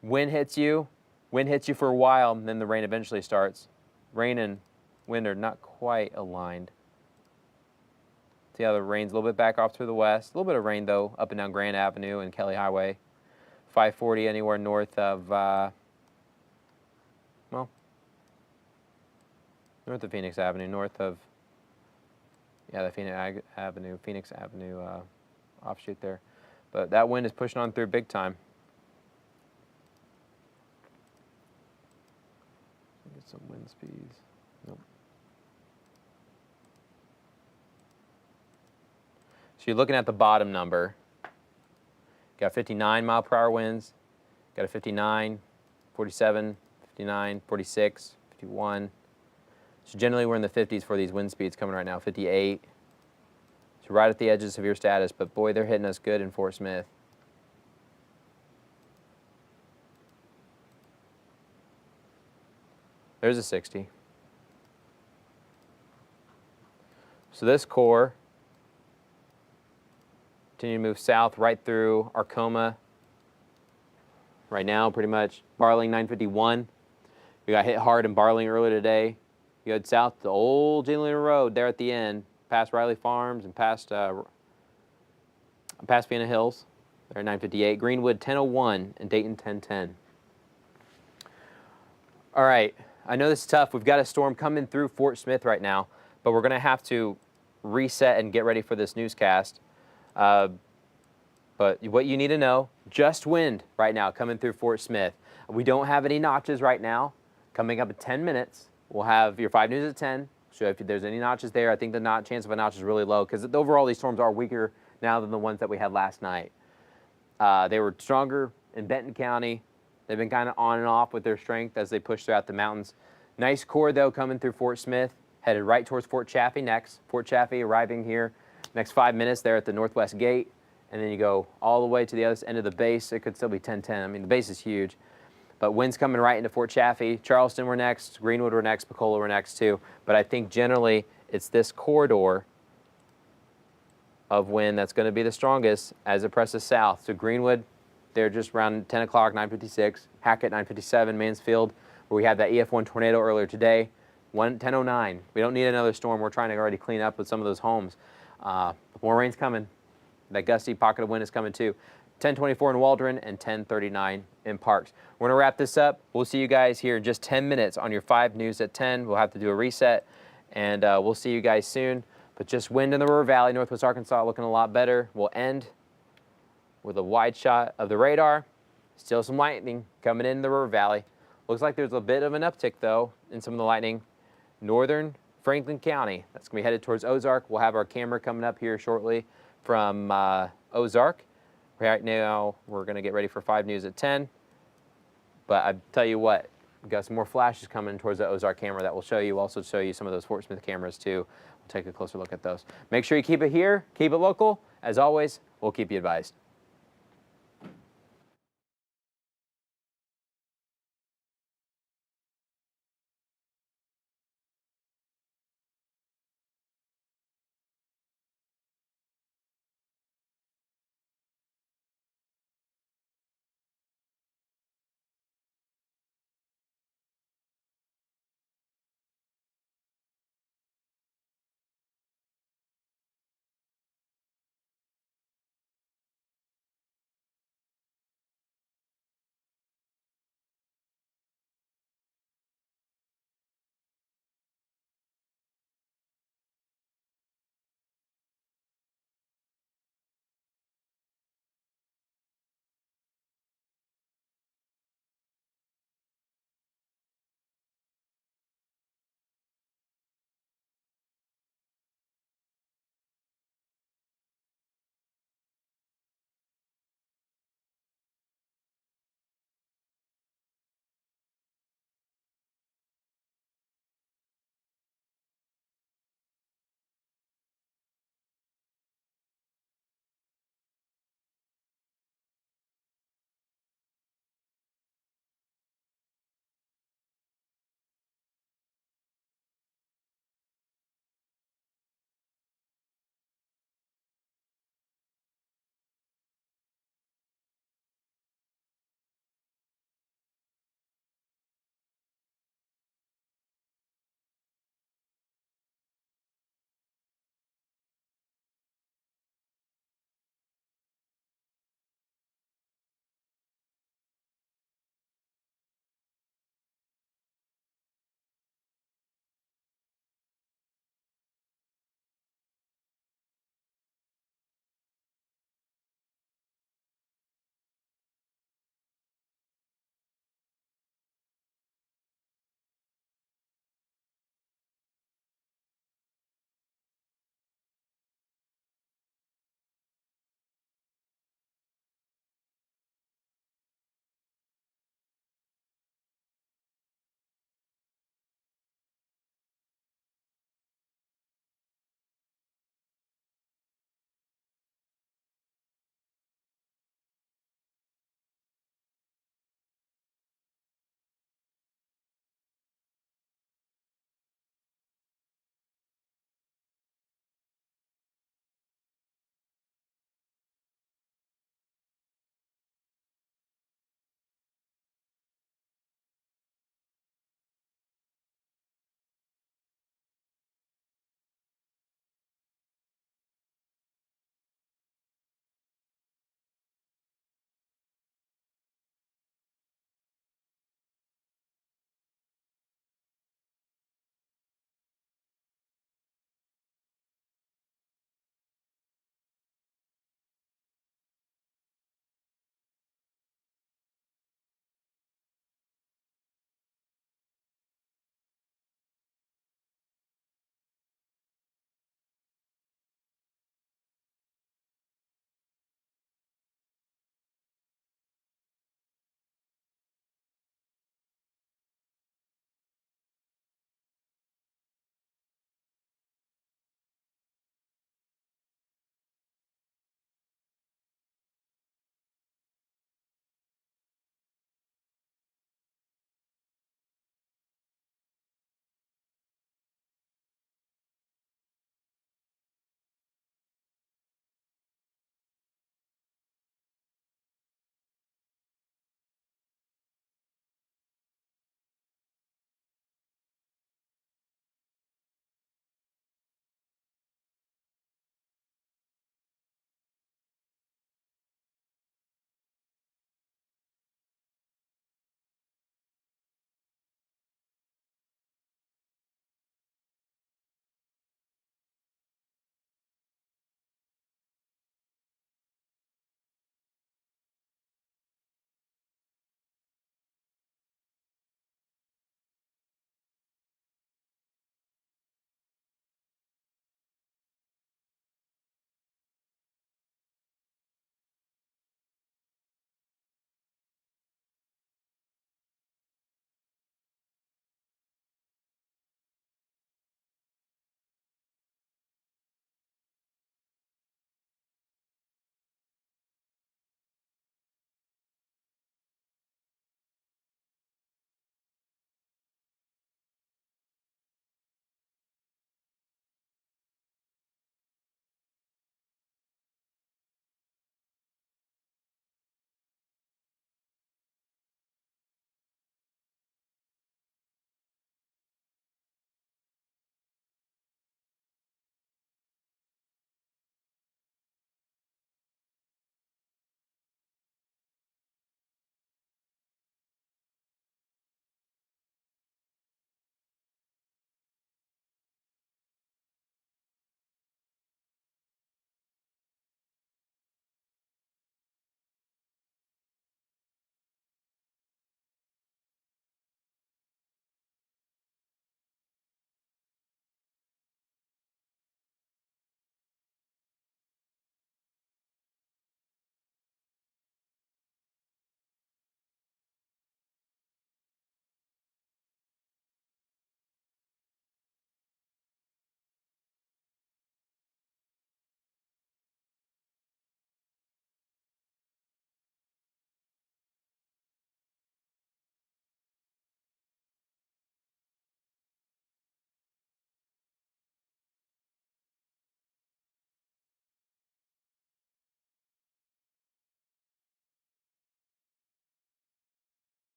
Wind hits you for a while, and then the rain eventually starts. Rain and wind are not quite aligned. See how the rain's a little bit back off to the west. A little bit of rain, though, up and down Grand Avenue and Kelly Highway. 540 anywhere north of, north of Phoenix Avenue, north of, the Phoenix Avenue offshoot there. But that wind is pushing on through big time. Get some wind speeds. Nope. So you're looking at the bottom number. Got 59-mile-per-hour winds. Got a 59, 47, 59, 46, 51. So generally we're in the 50s for these wind speeds coming right now, 58. So right at the edge of severe status, but boy, they're hitting us good in Fort Smith. There's a 60. So this core continue to move south right through Arcoma. Right now, pretty much Barling 951. We got hit hard in Barling earlier today. You head south to Old Jalen Road there at the end, past Riley Farms and past Vienna Hills. There 958. Greenwood 1001 and Dayton 1010. All right, I know this is tough. We've got a storm coming through Fort Smith right now, but we're going to have to reset and get ready for this newscast. But what you need to know, just wind right now coming through Fort Smith. We don't have any notches right now. Coming up in 10 minutes, we'll have your 5 News at 10. So if there's any notches there, I think the chance of a notch is really low because overall these storms are weaker now than the ones that we had last night. They were stronger in Benton County. They've been kind of on and off with their strength as they push throughout the mountains. Nice core, though, coming through Fort Smith, headed right towards Fort Chaffee next. Fort Chaffee arriving here next 5 minutes there at the northwest gate. And then you go all the way to the other end of the base. It could still be 10-10. I mean, the base is huge. But winds coming right into Fort Chaffee. Charleston were next. Greenwood were next. Pensacola were next, too. But I think generally it's this corridor of wind that's going to be the strongest as it presses south. So Greenwood, they're just around 10 o'clock, 9:56. Hackett, 9:57. Mansfield, where we had that EF1 tornado earlier today, 10:09. We don't need another storm. We're trying to already clean up with some of those homes. More rain's coming. That gusty pocket of wind is coming too. 10:24 in Waldron and 10:39 in Parks. We're going to wrap this up. We'll see you guys here in just 10 minutes on your 5 News at 10. We'll have to do a reset, and we'll see you guys soon. But just wind in the River Valley, Northwest Arkansas, looking a lot better. We'll end with a wide shot of the radar. Still some lightning coming in the River Valley. Looks like there's a bit of an uptick, though, in some of the lightning. Northern Franklin County, that's going to be headed towards Ozark. We'll have our camera coming up here shortly from Ozark. Right now, we're going to get ready for 5 News at 10. But I tell you what, we've got some more flashes coming towards the Ozark camera that will show you, also show you some of those Fort Smith cameras, too. We'll take a closer look at those. Make sure you keep it here, keep it local. As always, we'll keep you advised.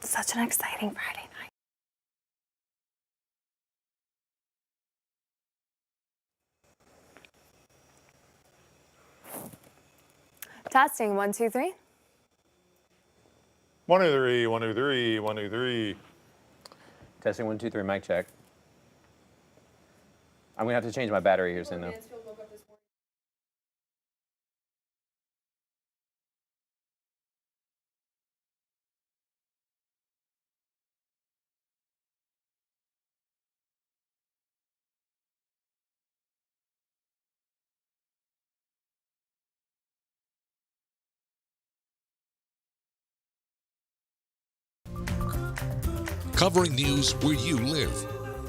Such an exciting Friday night. Testing 1, 2, 3. 1, 2, 3, 1, 2, 3, 1, 2, 3. Testing 1, 2, 3. Mic check. I'm gonna have to change my battery here soon though. Covering news where you live.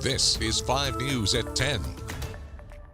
This is 5 News at 10.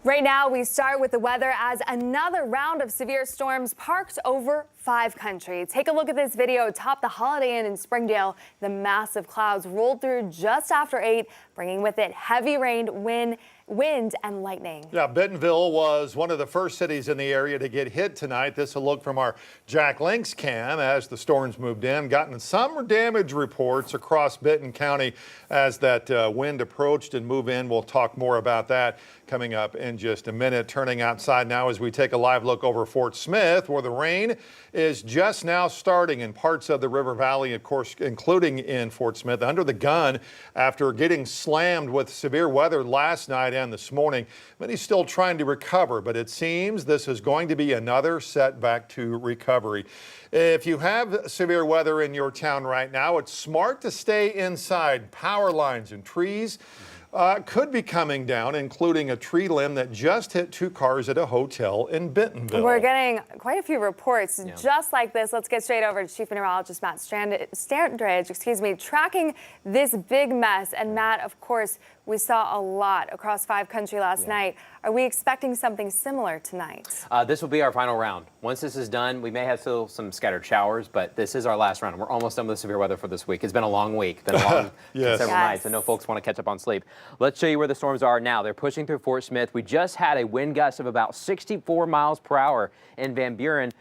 Right now, we start with the weather as another round of severe storms parked over 5 countries. Take a look at this video atop the Holiday Inn in Springdale. The massive clouds rolled through just after 8, bringing with it heavy rain, wind and lightning. Yeah, Bentonville was one of the first cities in the area to get hit tonight. This is a look from our Jack Links cam as the storms moved in. Gotten some damage reports across Benton County as that wind approached and moved in. We'll talk more about that coming up in just a minute. Turning outside now as we take a live look over Fort Smith, where the rain is just now starting in parts of the River Valley, of course, including in Fort Smith, under the gun after getting slammed with severe weather last night and this morning. Many still trying to recover, but it seems this is going to be another setback to recovery. If you have severe weather in your town right now, it's smart to stay inside. Power lines and trees could be coming down, including a tree limb that just hit 2 cars at a hotel in Bentonville. We're getting quite a few reports just like this. Let's get straight over to Chief Meteorologist Matt Standridge, tracking this big mess. And Matt, of course, we saw a lot across 5 countries last night. Are we expecting something similar tonight? This will be our final round. Once this is done, we may have still some scattered showers, but this is our last round. We're almost done with the severe weather for this week. It's been a long week, been a long several nights. I know folks want to catch up on sleep. Let's show you where the storms are now. They're pushing through Fort Smith. We just had a wind gust of about 64 miles per hour in Van Buren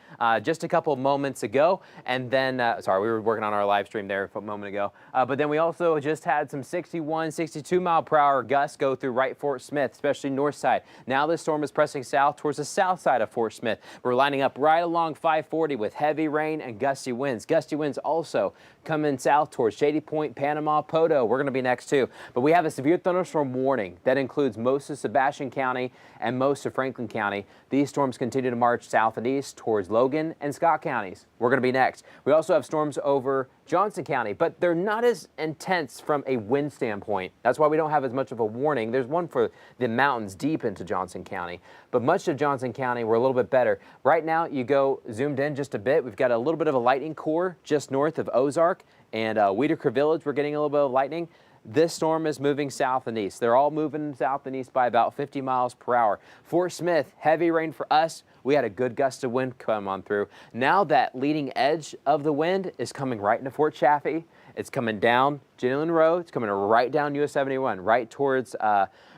just a couple of moments ago. And then, sorry, we were working on our live stream there a moment ago. But then we also just had some 61, 62 mile per hour gusts go through right Fort Smith, especially north side. Now this storm is pressing south towards the south side of Fort Smith. We're lining up right along 540 with heavy rain and gusty winds. Gusty winds also coming south towards Shady Point, Panama, Poto. We're going to be next too. But we have a severe thunderstorm warning that includes most of Sebastian County and most of Franklin County. These storms continue to march south and east towards Logan and Scott counties. We're going to be next. We also have storms over Johnson County, but they're not as intense from a wind standpoint. That's why we don't have as much of a warning. There's one for the mountains deep into Johnson County, but much of Johnson County, we're a little bit better. Right now, you go zoomed in just a bit. We've got a little bit of a lightning core just north of Ozark and Weederker Village. We're getting a little bit of lightning. This storm is moving south and east. They're all moving south and east by about 50 miles per hour. Fort Smith, heavy rain for us. We had a good gust of wind come on through. Now that leading edge of the wind is coming right into Fort Chaffee. It's coming down Ginnilan Road. It's coming right down US 71, right towards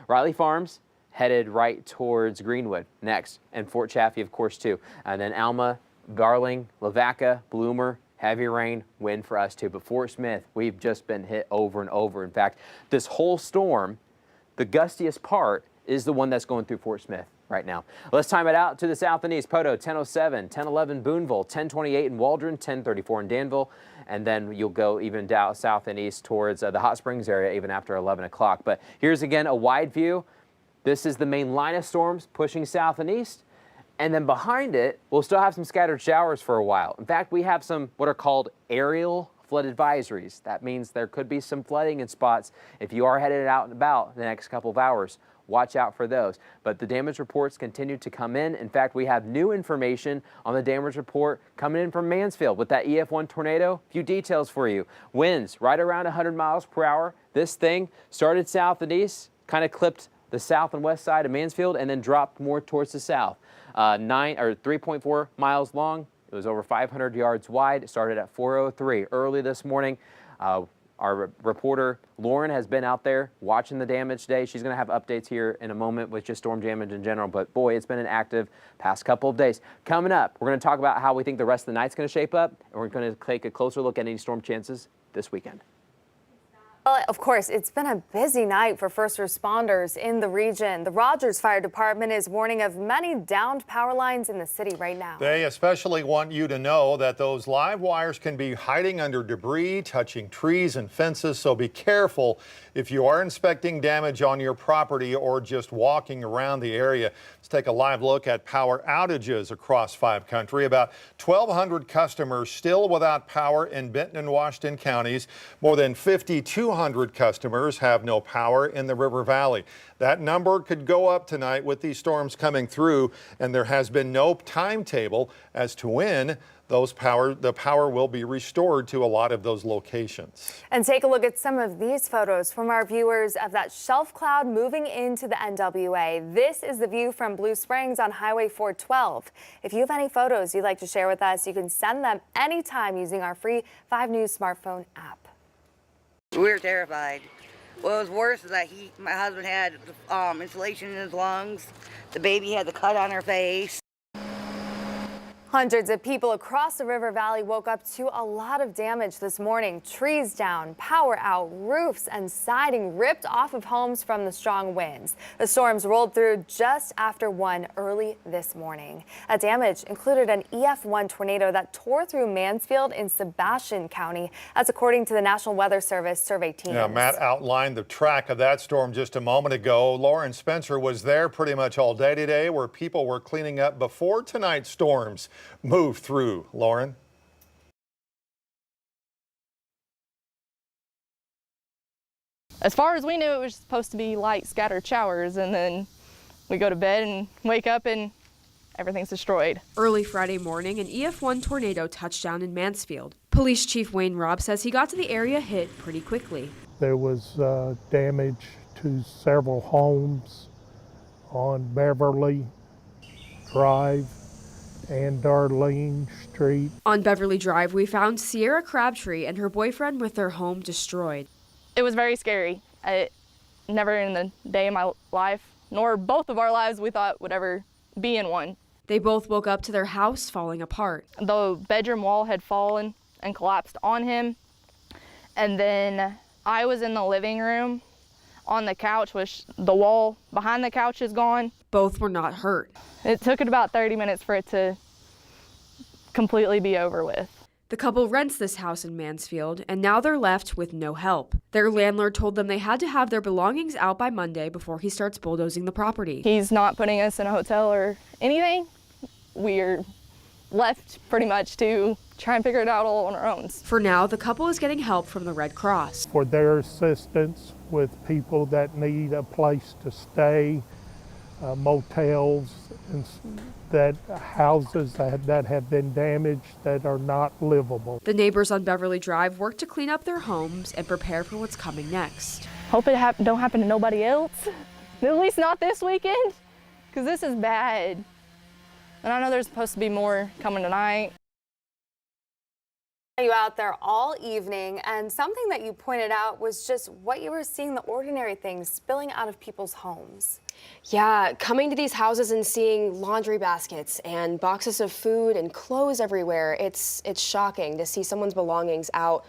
Riley Farms, headed right towards Greenwood next. And Fort Chaffee, of course, too. And then Alma, Darling, Lavaca, Bloomer, heavy rain, wind for us too. But Fort Smith, we've just been hit over and over. In fact, this whole storm, the gustiest part is the one that's going through Fort Smith right now. Let's time it out to the south and east. Poto, 1007, 1011 Boonville, 1028 in Waldron, 1034 in Danville. And then you'll go even down south and east towards the Hot Springs area even after 11 o'clock. But here's again a wide view. This is the main line of storms pushing south and east. And then behind it, we'll still have some scattered showers for a while. In fact, we have some what are called aerial flood advisories. That means there could be some flooding in spots. If you are headed out and about the next couple of hours, watch out for those. But the damage reports continue to come in. In fact, we have new information on the damage report coming in from Mansfield with that EF1 tornado. A few details for you. Winds right around 100 miles per hour. This thing started south and east, kind of clipped the south and west side of Mansfield and then dropped more towards the south. 3.4 miles long. It was over 500 yards wide. It started at 4:03 early this morning. Our reporter Lauren has been out there watching the damage today. She's going to have updates here in a moment with just storm damage in general. But boy, it's been an active past couple of days. Coming up, we're going to talk about how we think the rest of the night's going to shape up, and we're going to take a closer look at any storm chances this weekend. Well, of course, it's been a busy night for first responders in the region. The Rogers Fire Department is warning of many downed power lines in the city right now. They especially want you to know that those live wires can be hiding under debris, touching trees and fences, so be careful if you are inspecting damage on your property or just walking around the area. Let's take a live look at power outages across 5 country. About 1,200 customers still without power in Benton and Washington counties. More than 5,200 customers have no power in the River Valley. That number could go up tonight with these storms coming through, and there has been no timetable as to when the power will be restored to a lot of those locations. And take a look at some of these photos from our viewers of that shelf cloud moving into the NWA. This is the view from Blue Springs on Highway 412. If you have any photos you'd like to share with us, you can send them anytime using our free 5 News smartphone app. We were terrified. What was worse is that my husband had insulation in his lungs. The baby had the cut on her face. Hundreds of people across the River Valley woke up to a lot of damage this morning. Trees down, power out, roofs and siding ripped off of homes from the strong winds. The storms rolled through just after 1 early this morning. That damage included an EF1 tornado that tore through Mansfield in Sebastian County. That's according to the National Weather Service survey teams. Yeah, Matt outlined the track of that storm just a moment ago. Lauren Spencer was there pretty much all day today, where people were cleaning up before tonight's storms move through. Lauren? As far as we knew, it was supposed to be light scattered showers, and then we go to bed and wake up and everything's destroyed. Early Friday morning, an EF1 tornado touched down in Mansfield. Police Chief Wayne Robb says he got to the area hit pretty quickly. There was damage to several homes on Beverly Drive and Darlene Street. On Beverly Drive, we found Sierra Crabtree and her boyfriend with their home destroyed. It was very scary. Never in the day of my life, nor both of our lives, we thought would ever be in one. They both woke up to their house falling apart. The bedroom wall had fallen and collapsed on him. And then I was in the living room on the couch, which the wall behind the couch is gone. Both were not hurt. It took it about 30 minutes for it to completely be over with. The couple rents this house in Mansfield, and now they're left with no help. Their landlord told them they had to have their belongings out by Monday before he starts bulldozing the property. He's not putting us in a hotel or anything. We're left pretty much to try and figure it out all on our own. For now, the couple is getting help from the Red Cross. For their assistance with people that need a place to stay, motels, and that houses that have been damaged that are not livable. The neighbors on Beverly Drive work to clean up their homes and prepare for what's coming next. Hope it don't happen to nobody else, at least not this weekend, because this is bad. And I know there's supposed to be more coming tonight. You out there all evening, and something that you pointed out was just what you were seeing, the ordinary things spilling out of people's homes. Yeah, coming to these houses and seeing laundry baskets and boxes of food and clothes everywhere, it's shocking to see someone's belongings out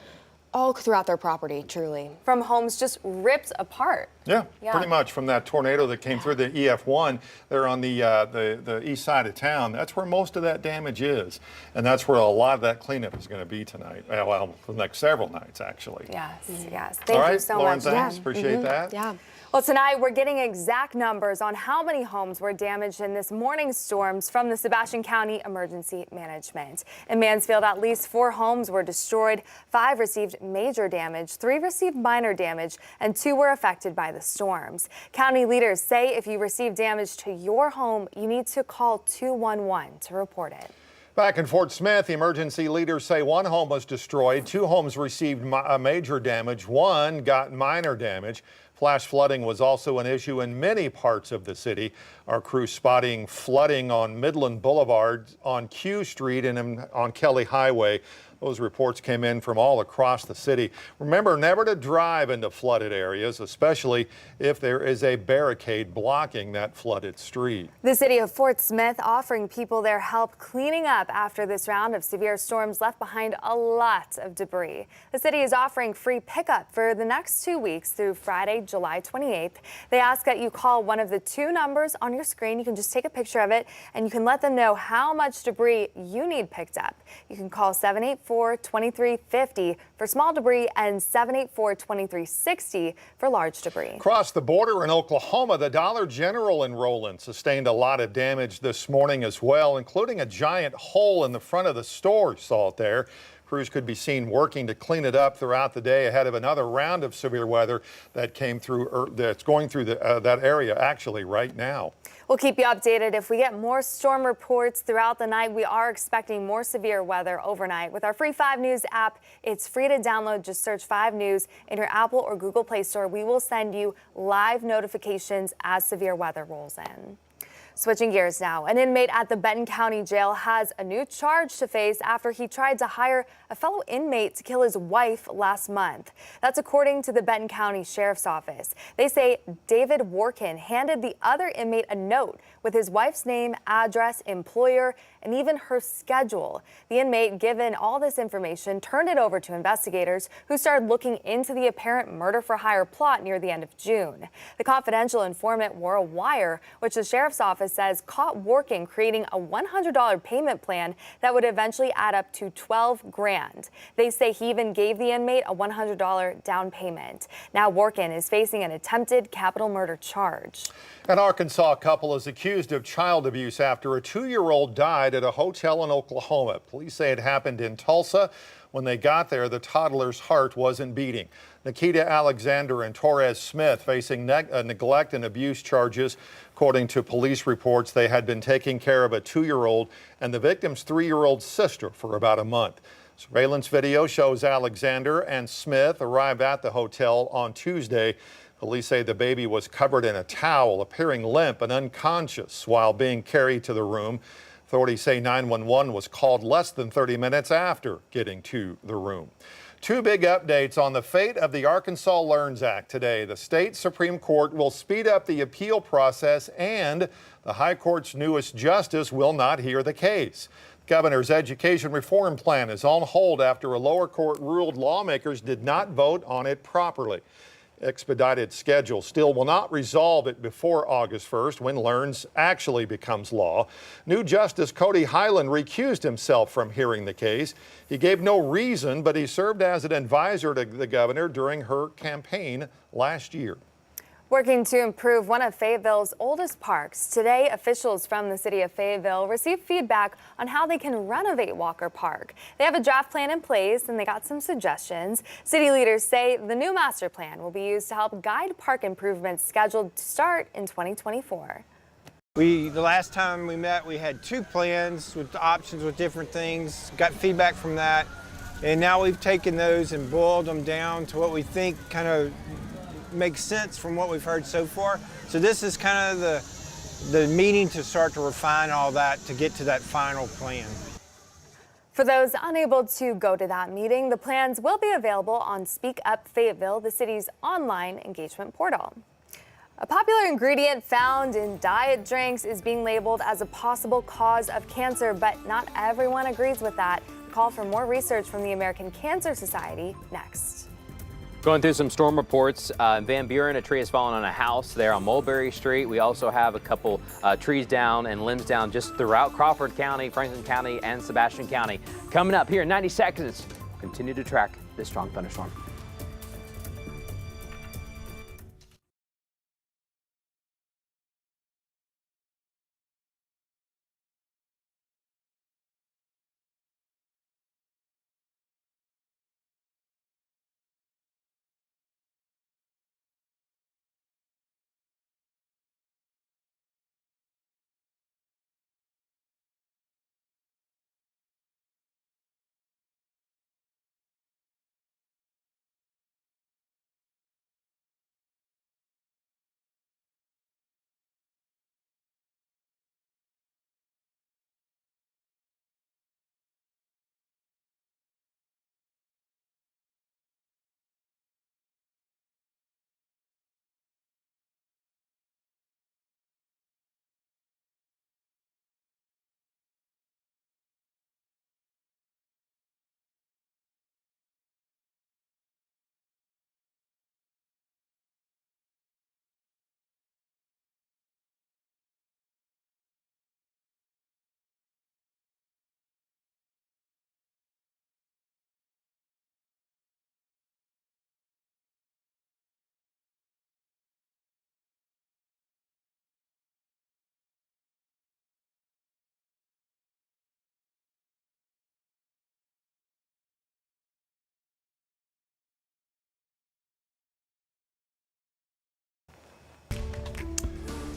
all throughout their property, truly. From homes just ripped apart. Yeah, pretty much from that tornado that came through the EF1 there on the east side of town. That's where most of that damage is. And that's where a lot of that cleanup is going to be tonight. Well, for the next several nights, actually. Yes, yes. Thank you so Lauren, much. Thanks. Appreciate that. Yeah. Well, tonight we're getting exact numbers on how many homes were damaged in this morning's storms from the Sebastian County Emergency Management. In Mansfield, at least 4 homes were destroyed, 5 received major damage, 3 received minor damage, and 2 were affected by the storms. County leaders say if you receive damage to your home, you need to call 211 to report it. Back in Fort Smith, emergency leaders say 1 home was destroyed, 2 homes received major damage, 1 got minor damage. Flash flooding was also an issue in many parts of the city. Our crew spotting flooding on Midland Boulevard, on Q Street, and on Kelly Highway. Those reports came in from all across the city. Remember, never to drive into flooded areas, especially if there is a barricade blocking that flooded street. The city of Fort Smith offering people their help cleaning up after this round of severe storms left behind a lot of debris. The city is offering free pickup for the next 2 weeks through Friday, July 28th. They ask that you call one of the 2 numbers on your screen. You can just take a picture of it and you can let them know how much debris you need picked up. You can call 784-2350 for small debris and 784-2360 for large debris. Across the border in Oklahoma, the Dollar General in Roland sustained a lot of damage this morning as well, including a giant hole in the front of the store. Saw it there. Crews could be seen working to clean it up throughout the day ahead of another round of severe weather that came through, that's going through that area actually right now. We'll keep you updated if we get more storm reports throughout the night. We are expecting more severe weather overnight. With our free 5 News app, it's free to download. Just search 5 News in your Apple or Google Play Store. We will send you live notifications as severe weather rolls in. Switching gears now, an inmate at the Benton County Jail has a new charge to face after he tried to hire a fellow inmate to kill his wife last month. That's according to the Benton County Sheriff's Office. They say David Workin handed the other inmate a note with his wife's name, address, employer, and even her schedule. The inmate, given all this information, turned it over to investigators who started looking into the apparent murder-for-hire plot near the end of June. The confidential informant wore a wire, which the Sheriff's Office says caught Workin creating a $100 payment plan that would eventually add up to $12 grand. They say he even gave the inmate a $100 down payment. Now Workin is facing an attempted capital murder charge. An Arkansas couple is accused of child abuse after a 2-year-old died at a hotel in Oklahoma. Police say it happened in Tulsa. When they got there, the toddler's heart wasn't beating. Nikita Alexander and Torres Smith facing neglect and abuse charges. According to police reports, they had been taking care of a 2-year-old and the victim's 3-year-old sister for about a month. Surveillance video shows Alexander and Smith arrived at the hotel on Tuesday. Police say the baby was covered in a towel, appearing limp and unconscious while being carried to the room. Authorities say 911 was called less than 30 minutes after getting to the room. 2 big updates on the fate of the Arkansas Learns Act today. The state Supreme Court will speed up the appeal process and the High Court's newest justice will not hear the case. The governor's education reform plan is on hold after a lower court ruled lawmakers did not vote on it properly. Expedited schedule still will not resolve it before August 1st when Learns actually becomes law. New Justice Cody Highland recused himself from hearing the case. He gave no reason, but he served as an advisor to the governor during her campaign last year. Working to improve one of Fayetteville's oldest parks, today officials from the city of Fayetteville received feedback on how they can renovate Walker Park. They have a draft plan in place and they got some suggestions. City leaders say the new master plan will be used to help guide park improvements scheduled to start in 2024. The last time we met, we had 2 plans with options with different things, got feedback from that, and now we've taken those and boiled them down to what we think kind of makes sense from what we've heard so far. So this is kind of the meeting to start to refine all that to get to that final plan. For those unable to go to that meeting, the plans will be available on Speak Up Fayetteville, the city's online engagement portal. A popular ingredient found in diet drinks is being labeled as a possible cause of cancer, but not everyone agrees with that. A call for more research from the American Cancer Society next. Going through some storm reports, in Van Buren, a tree has fallen on a house there on Mulberry Street. We also have a couple trees down and limbs down just throughout Crawford County, Franklin County, and Sebastian County. Coming up here in 90 seconds, continue to track this strong thunderstorm.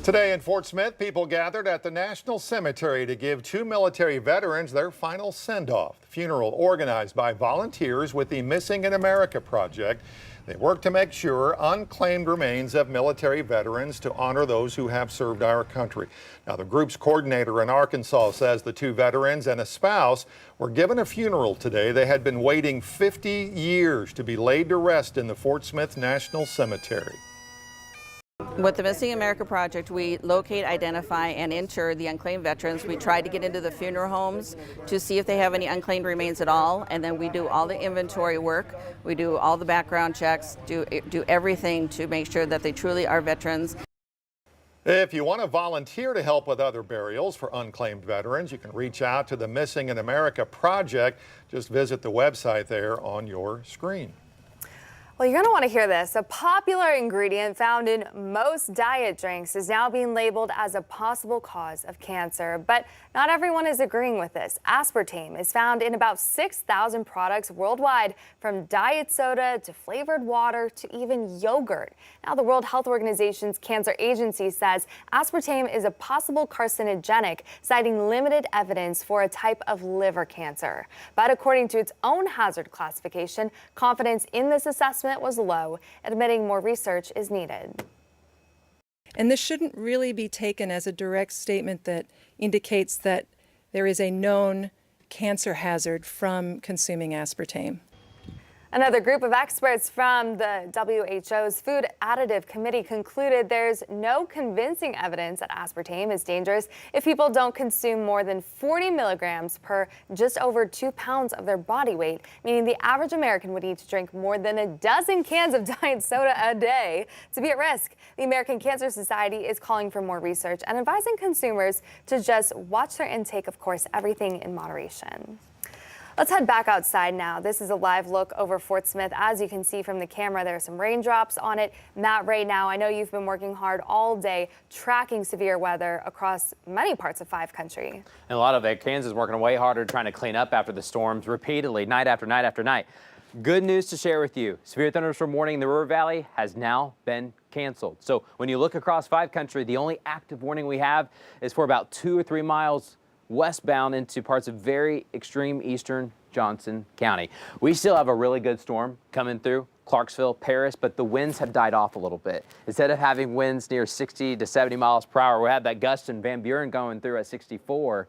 Today in Fort Smith, people gathered at the National Cemetery to give 2 military veterans their final send-off. The funeral organized by volunteers with the Missing in America project. They work to make sure unclaimed remains of military veterans to honor those who have served our country. Now, the group's coordinator in Arkansas says the 2 veterans and a spouse were given a funeral today. They had been waiting 50 years to be laid to rest in the Fort Smith National Cemetery. With the Missing America Project, we locate, identify, and inter the unclaimed veterans. We try to get into the funeral homes to see if they have any unclaimed remains at all, and then we do all the inventory work. We do all the background checks, do everything to make sure that they truly are veterans. If you want to volunteer to help with other burials for unclaimed veterans, you can reach out to the Missing in America Project. Just visit the website there on your screen. Well, you're going to want to hear this. A popular ingredient found in most diet drinks is now being labeled as a possible cause of cancer, but not everyone is agreeing with this. Aspartame is found in about 6,000 products worldwide, from diet soda to flavored water to even yogurt. Now, the World Health Organization's Cancer Agency says aspartame is a possible carcinogenic, citing limited evidence for a type of liver cancer. But according to its own hazard classification, confidence in this assessment was low, admitting more research is needed. And this shouldn't really be taken as a direct statement that indicates that there is a known cancer hazard from consuming aspartame. Another group of experts from the WHO's Food Additive Committee concluded there's no convincing evidence that aspartame is dangerous if people don't consume more than 40 milligrams per just over 2 pounds of their body weight, meaning the average American would need to drink more than a dozen cans of diet soda a day to be at risk. The American Cancer Society is calling for more research and advising consumers to just watch their intake, of course, everything in moderation. Let's head back outside now. This is a live look over Fort Smith. As you can see from the camera, there are some raindrops on it. Matt, right now, I know you've been working hard all day tracking severe weather across many parts of 5 country. And a lot of it, Kansas is working way harder trying to clean up after the storms repeatedly, night after night after night. Good news to share with you. Severe thunderstorm warning in the River Valley has now been canceled. So when you look across 5 country, the only active warning we have is for about 2 or 3 miles westbound into parts of very extreme eastern Johnson County. We still have a really good storm coming through Clarksville, Paris, but the winds have died off a little bit. Instead of having winds near 60 to 70 miles per hour, we had that gust in Van Buren going through at 64.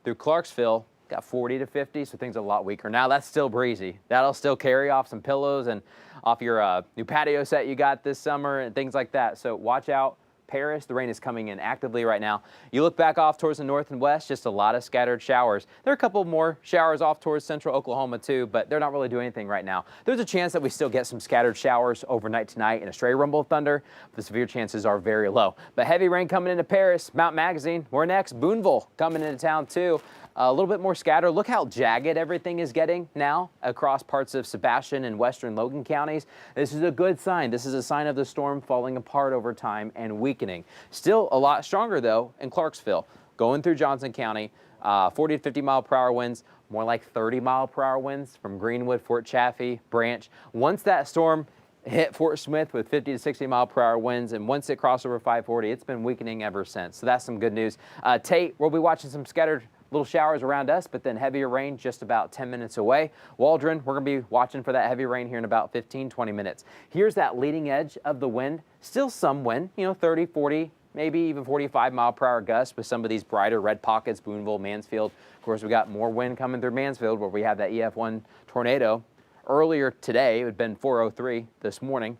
Through Clarksville, got 40 to 50, so things are a lot weaker. Now that's still breezy. That'll still carry off some pillows and off your new patio set you got this summer and things like that. So watch out. Paris, the rain is coming in actively right now. You look back off towards the north and west, just a lot of scattered showers. There are a couple more showers off towards central Oklahoma too, but they're not really doing anything right now. There's a chance that we still get some scattered showers overnight tonight and a stray rumble of thunder. The severe chances are very low. But heavy rain coming into Paris, Mount Magazine. We're next. Boonville coming into town too. A little bit more scatter. Look how jagged everything is getting now across parts of Sebastian and western Logan counties. This is a good sign. This is a sign of the storm falling apart over time and weakening. Still a lot stronger though in Clarksville. Going through Johnson County, 40 to 50 mile per hour winds, more like 30 mile per hour winds from Greenwood, Fort Chaffee, Branch. Once that storm hit Fort Smith with 50 to 60 mile per hour winds, and once it crossed over 540, it's been weakening ever since. So that's some good news. Tate, we'll be watching some scattered little showers around us, but then heavier rain just about 10 minutes away. Waldron, we're going to be watching for that heavy rain here in about 15-20 minutes. Here's that leading edge of the wind. Still some wind, 30, 40, maybe even 45 mile per hour gusts with some of these brighter red pockets, Boonville, Mansfield. Of course, we got more wind coming through Mansfield where we have that EF1 tornado. Earlier today, it had been 403 this morning.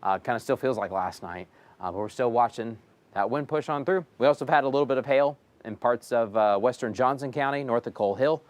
Kind of still feels like last night, but we're still watching that wind push on through. We also have had a little bit of hail in parts of western Johnson County, north of Coal Hill,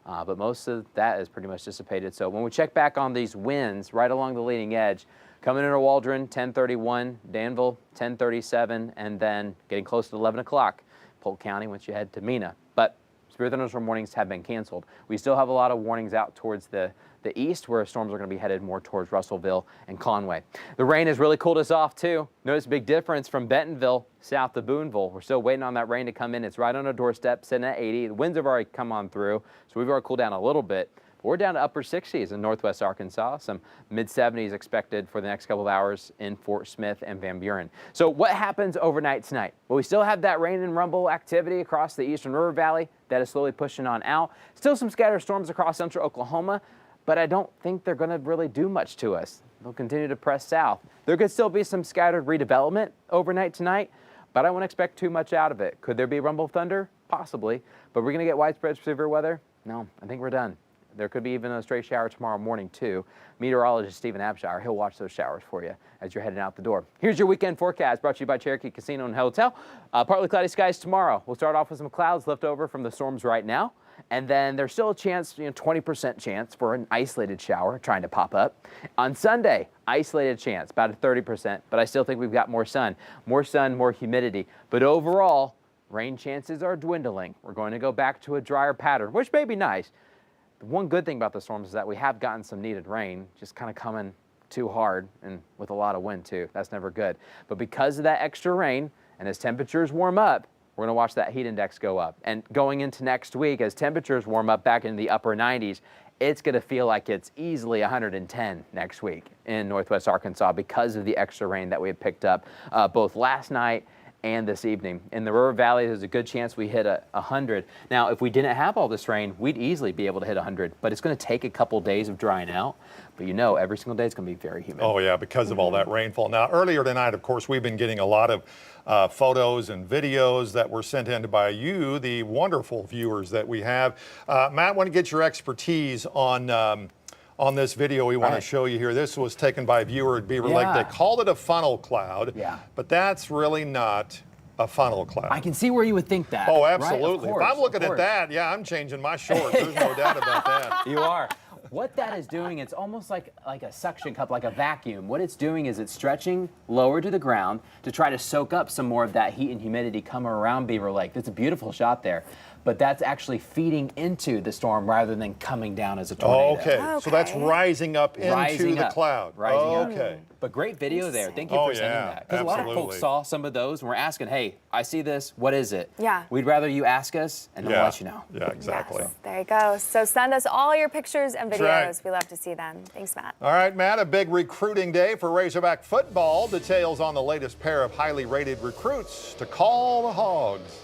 but most of that is pretty much dissipated. So when we check back on these winds right along the leading edge, coming into Waldron, 1031, Danville, 1037, and then getting close to 11 o'clock, Polk County once you head to Mena. But severe thunderstorm warnings have been canceled. We still have a lot of warnings out towards the east, where storms are going to be headed more towards Russellville and Conway. The rain has really cooled us off too. Notice a big difference from Bentonville south to Boonville. We're still waiting on that rain to come in. It's right on our doorstep, sitting at 80. The winds have already come on through, so we've already cooled down a little bit. We're down to upper 60s in northwest Arkansas. Some mid 70s expected for the next couple of hours in Fort Smith and Van Buren. So what happens overnight tonight? Well, we still have that rain and rumble activity across the eastern river valley that is slowly pushing on out. Still some scattered storms across central Oklahoma, but I don't think they're going to really do much to us. They'll continue to press south. There could still be some scattered redevelopment overnight tonight, but I won't expect too much out of it. Could there be rumble thunder? Possibly. But we're going to get widespread severe weather? No, I think we're done. There could be even a stray shower tomorrow morning, too. Meteorologist Stephen Abshire, he'll watch those showers for you as you're heading out the door. Here's your weekend forecast brought to you by Cherokee Casino and Hotel. Partly cloudy skies tomorrow. We'll start off with some clouds left over from the storms right now. And then there's still a chance, 20% chance for an isolated shower trying to pop up. On Sunday, isolated chance, about a 30%. But I still think we've got more sun, more humidity. But overall, rain chances are dwindling. We're going to go back to a drier pattern, which may be nice. The one good thing about the storms is that we have gotten some needed rain, just kind of coming too hard and with a lot of wind too. That's never good. But because of that extra rain and as temperatures warm up, we're going to watch that heat index go up. And going into next week, as temperatures warm up back into the upper 90s, it's going to feel like it's easily 110 next week in northwest Arkansas because of the extra rain that we have picked up both last night and this evening. In the river valley, there's a good chance we hit 100. Now, if we didn't have all this rain, we'd easily be able to hit 100, but it's going to take a couple days of drying out. But every single day it's going to be very humid. Oh, yeah, because of all that rainfall. Now, earlier tonight, of course, we've been getting a lot of photos and videos that were sent in by you, the wonderful viewers that we have. Matt, I want to get your expertise on this video we want to show you here. This was taken by a viewer at Beaver Lake. They called it a funnel cloud, but that's really not a funnel cloud. I can see where you would think that. Oh, absolutely. Right? If I'm looking at that, I'm changing my shorts. There's no doubt about that. You are. What that is doing, it's almost like a suction cup, like a vacuum. What it's doing is it's stretching lower to the ground to try to soak up some more of that heat and humidity coming around Beaver Lake. That's a beautiful shot there. But that's actually feeding into the storm rather than coming down as a tornado. Okay. So that's rising up into the cloud. Rising up. But great video there. Thank you for sending that. Because a lot of folks saw some of those and were asking, hey, I see this. What is it? Yeah. We'd rather you ask us and then we'll let you know. Yeah, exactly. Yes, there you go. So send us all your pictures and videos. Right. We love to see them. Thanks, Matt. All right, Matt, a big recruiting day for Razorback football. Details on the latest pair of highly rated recruits to call the Hogs.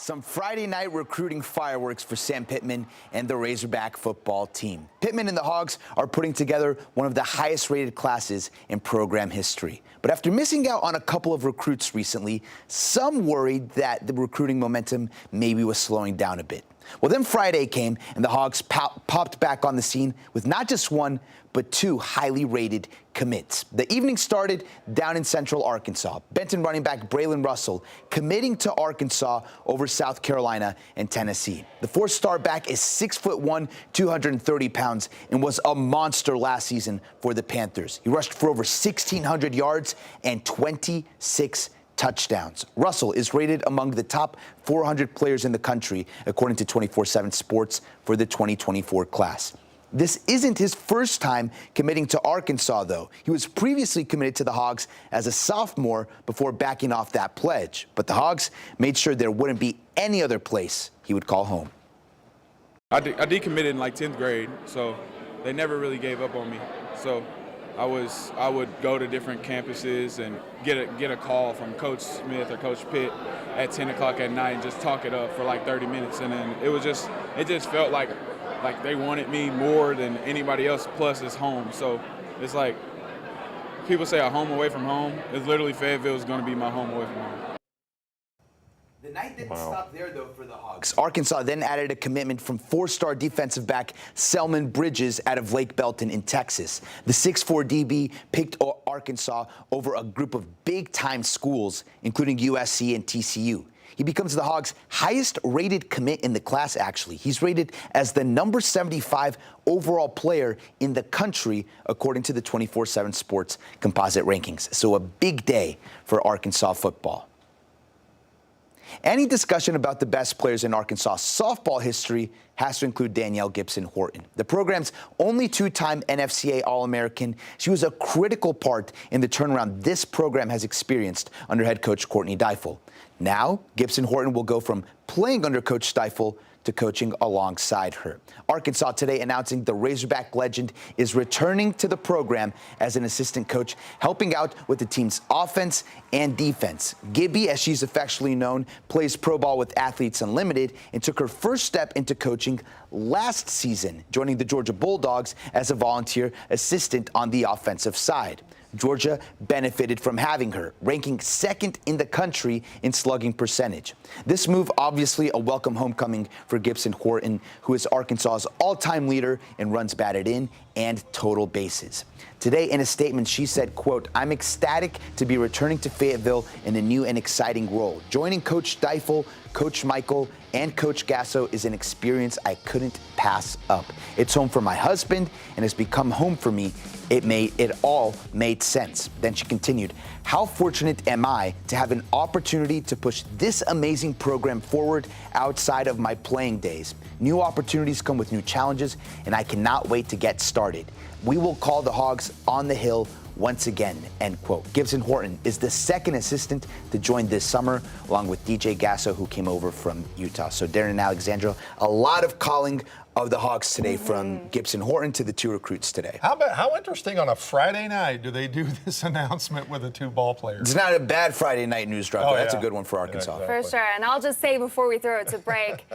Some Friday night recruiting fireworks for Sam Pittman and the Razorback football team. Pittman and the Hogs are putting together one of the highest rated classes in program history. But after missing out on a couple of recruits recently, some worried that the recruiting momentum maybe was slowing down a bit. Well, then Friday came and the Hogs popped back on the scene with not just one, but two highly rated commits. The evening started down in Central Arkansas. Benton running back Braylon Russell committing to Arkansas over South Carolina and Tennessee. The four-star back is 6'1", 230 pounds, and was a monster last season for the Panthers. He rushed for over 1,600 yards and 26 touchdowns. Russell is rated among the top 400 players in the country, according to 24/7 Sports for the 2024 class. This isn't his first time committing to Arkansas, though. He was previously committed to the Hogs as a sophomore before backing off that pledge. But the Hogs made sure there wouldn't be any other place he would call home. I decommitted in like 10th grade, so they never really gave up on me. So I would go to different campuses and get a call from Coach Smith or Coach Pitt at 10 o'clock at night and just talk it up for like 30 minutes. And then it just felt like they wanted me more than anybody else, plus it's home. So it's like people say a home away from home. It's literally Fayetteville is going to be my home away from home. The night didn't stop there, though, for the Hogs. Arkansas then added a commitment from four-star defensive back Selman Bridges out of Lake Belton in Texas. The 6'4" DB picked Arkansas over a group of big-time schools, including USC and TCU. He becomes the Hogs' highest-rated commit in the class, actually. He's rated as the number 75 overall player in the country, according to the 24/7 Sports composite rankings. So a big day for Arkansas football. Any discussion about the best players in Arkansas softball history has to include Danielle Gibson Horton, the program's only two-time NFCA All-American. She was a critical part in the turnaround this program has experienced under head coach Courtney Deifel. Now, Gibson Horton will go from playing under Coach Deifel to coaching alongside her. Arkansas today announcing the Razorback legend is returning to the program as an assistant coach, helping out with the team's offense and defense. Gibby, as she's affectionately known, plays pro ball with Athletes Unlimited and took her first step into coaching last season, joining the Georgia Bulldogs as a volunteer assistant on the offensive side. Georgia benefited from having her, ranking second in the country in slugging percentage. This move, obviously a welcome homecoming for Gibson Horton, who is Arkansas's all-time leader in runs batted in and total bases. Today, in a statement, she said, quote, "I'm ecstatic to be returning to Fayetteville in a new and exciting role. Joining Coach Deifel, Coach Michael, and Coach Gasso is an experience I couldn't pass up. It's home for my husband and has become home for me. It all made sense." Then she continued, "How fortunate am I to have an opportunity to push this amazing program forward outside of my playing days. New opportunities come with new challenges, and I cannot wait to get started. We will call the Hogs on the hill once again," end quote. Gibson Horton is the second assistant to join this summer, along with DJ Gasso, who came over from Utah. So Darren and Alexandra, a lot of calling of the Hogs today from Gibson Horton to the two recruits today. How interesting on a Friday night do they do this announcement with the two ball players? It's not a bad Friday night news drop. That's a good one for Arkansas. For sure. And I'll just say before we throw it to break,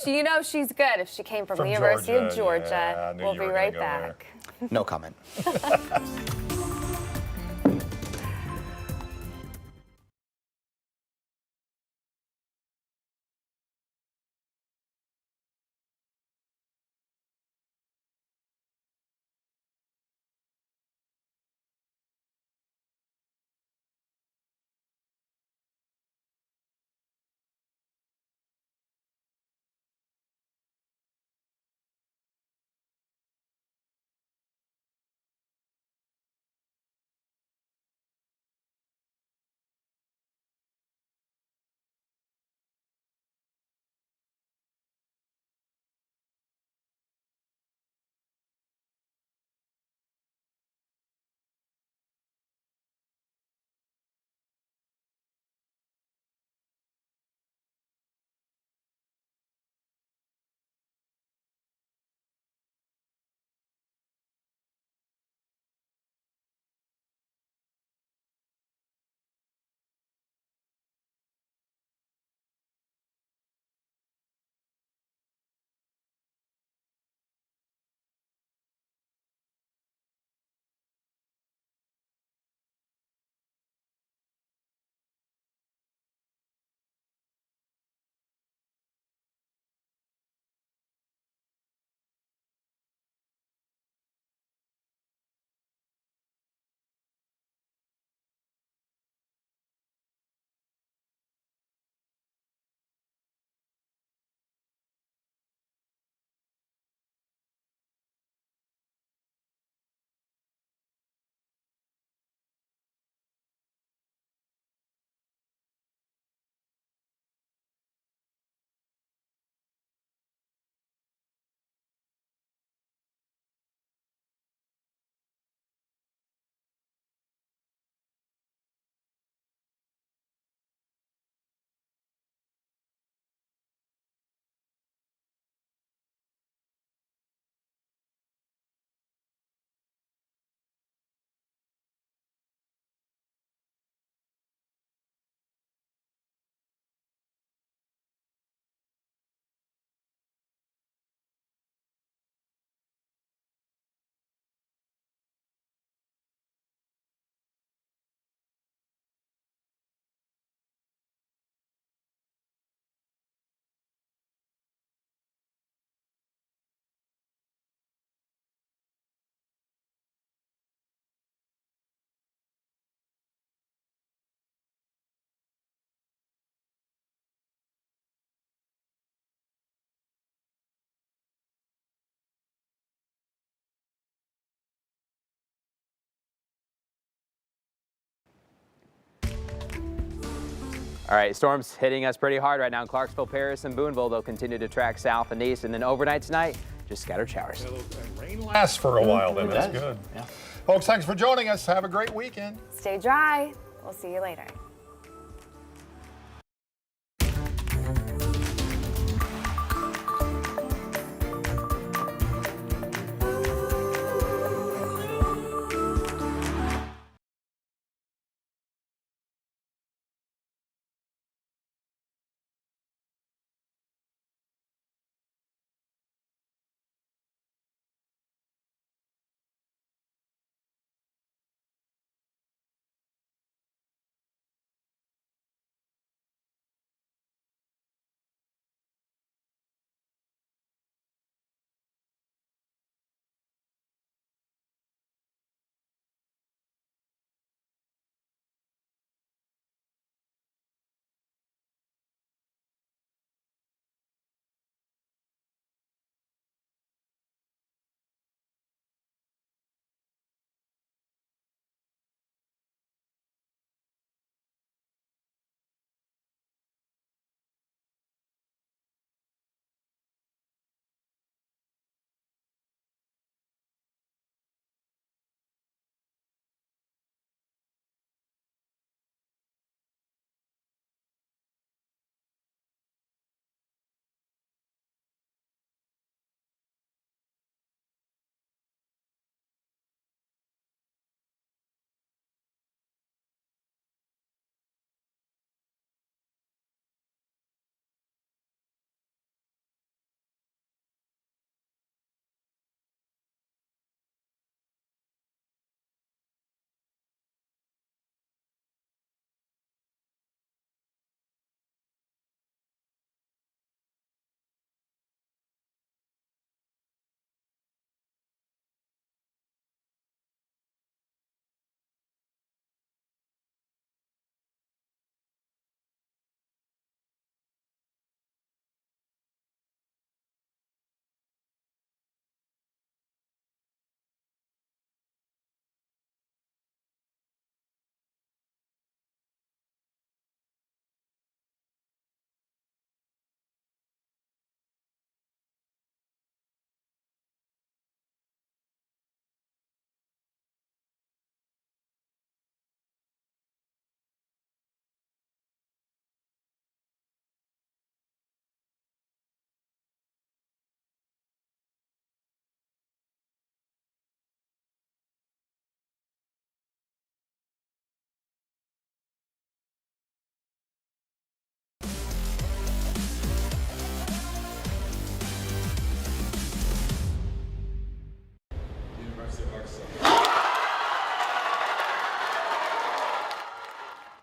you know she's good if she came from the University of Georgia. Yeah, we'll be right back. No comment. All right, storms hitting us pretty hard right now in Clarksville, Paris, and Boonville. They'll continue to track south and east, and then overnight tonight, just scattered showers. Rain lasts for a while, then. That's good. Yeah. Folks, thanks for joining us. Have a great weekend. Stay dry. We'll see you later.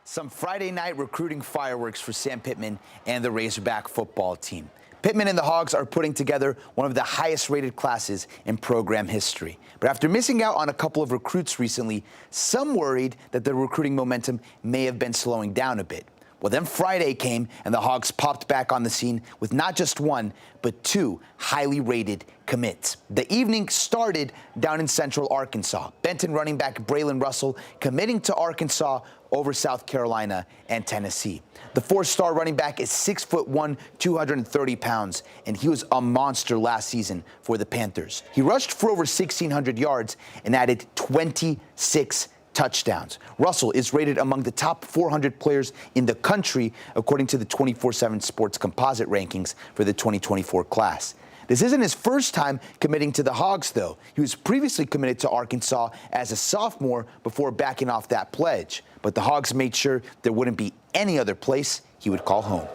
Some Friday night recruiting fireworks for Sam Pittman and the Razorback football team. Pittman and the Hogs are putting together one of the highest rated classes in program history. But after missing out on a couple of recruits recently, some worried that the recruiting momentum may have been slowing down a bit. Well, then Friday came and the Hogs popped back on the scene with not just one, but two highly rated commits. The evening started down in Central Arkansas. Benton running back Braylon Russell committing to Arkansas over South Carolina and Tennessee. The four-star running back is 6'1", 230 pounds, and he was a monster last season for the Panthers. He rushed for over 1,600 yards and added 26 touchdowns. Russell is rated among the top 400 players in the country, according to the 24/7 Sports Composite rankings for the 2024 class. This isn't his first time committing to the Hogs, though. He was previously committed to Arkansas as a sophomore before backing off that pledge. But the Hogs made sure there wouldn't be any other place he would call home.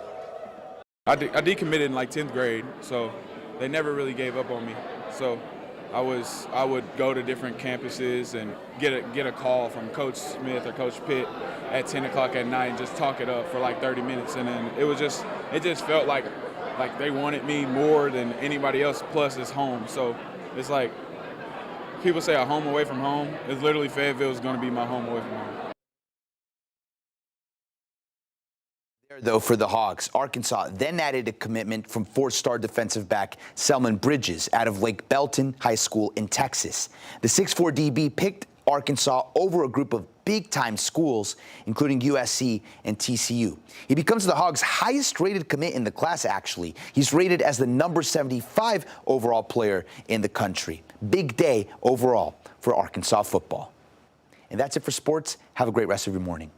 I decommitted in like 10th grade, so they never really gave up on me. So I would go to different campuses and get a call from Coach Smith or Coach Pitt at 10 o'clock at night and just talk it up for like 30 minutes. And then it just felt like they wanted me more than anybody else, plus it's home. So it's like people say a home away from home. It's literally Fayetteville is going to be my home away from home. Though for the Hogs, Arkansas then added a commitment from four-star defensive back Selman Bridges out of Lake Belton High School in Texas. The 6'4" DB picked Arkansas over a group of big-time schools, including USC and TCU. He becomes the Hogs' highest-rated commit in the class, actually. He's rated as the number 75 overall player in the country. Big day overall for Arkansas football. And that's it for sports. Have a great rest of your morning.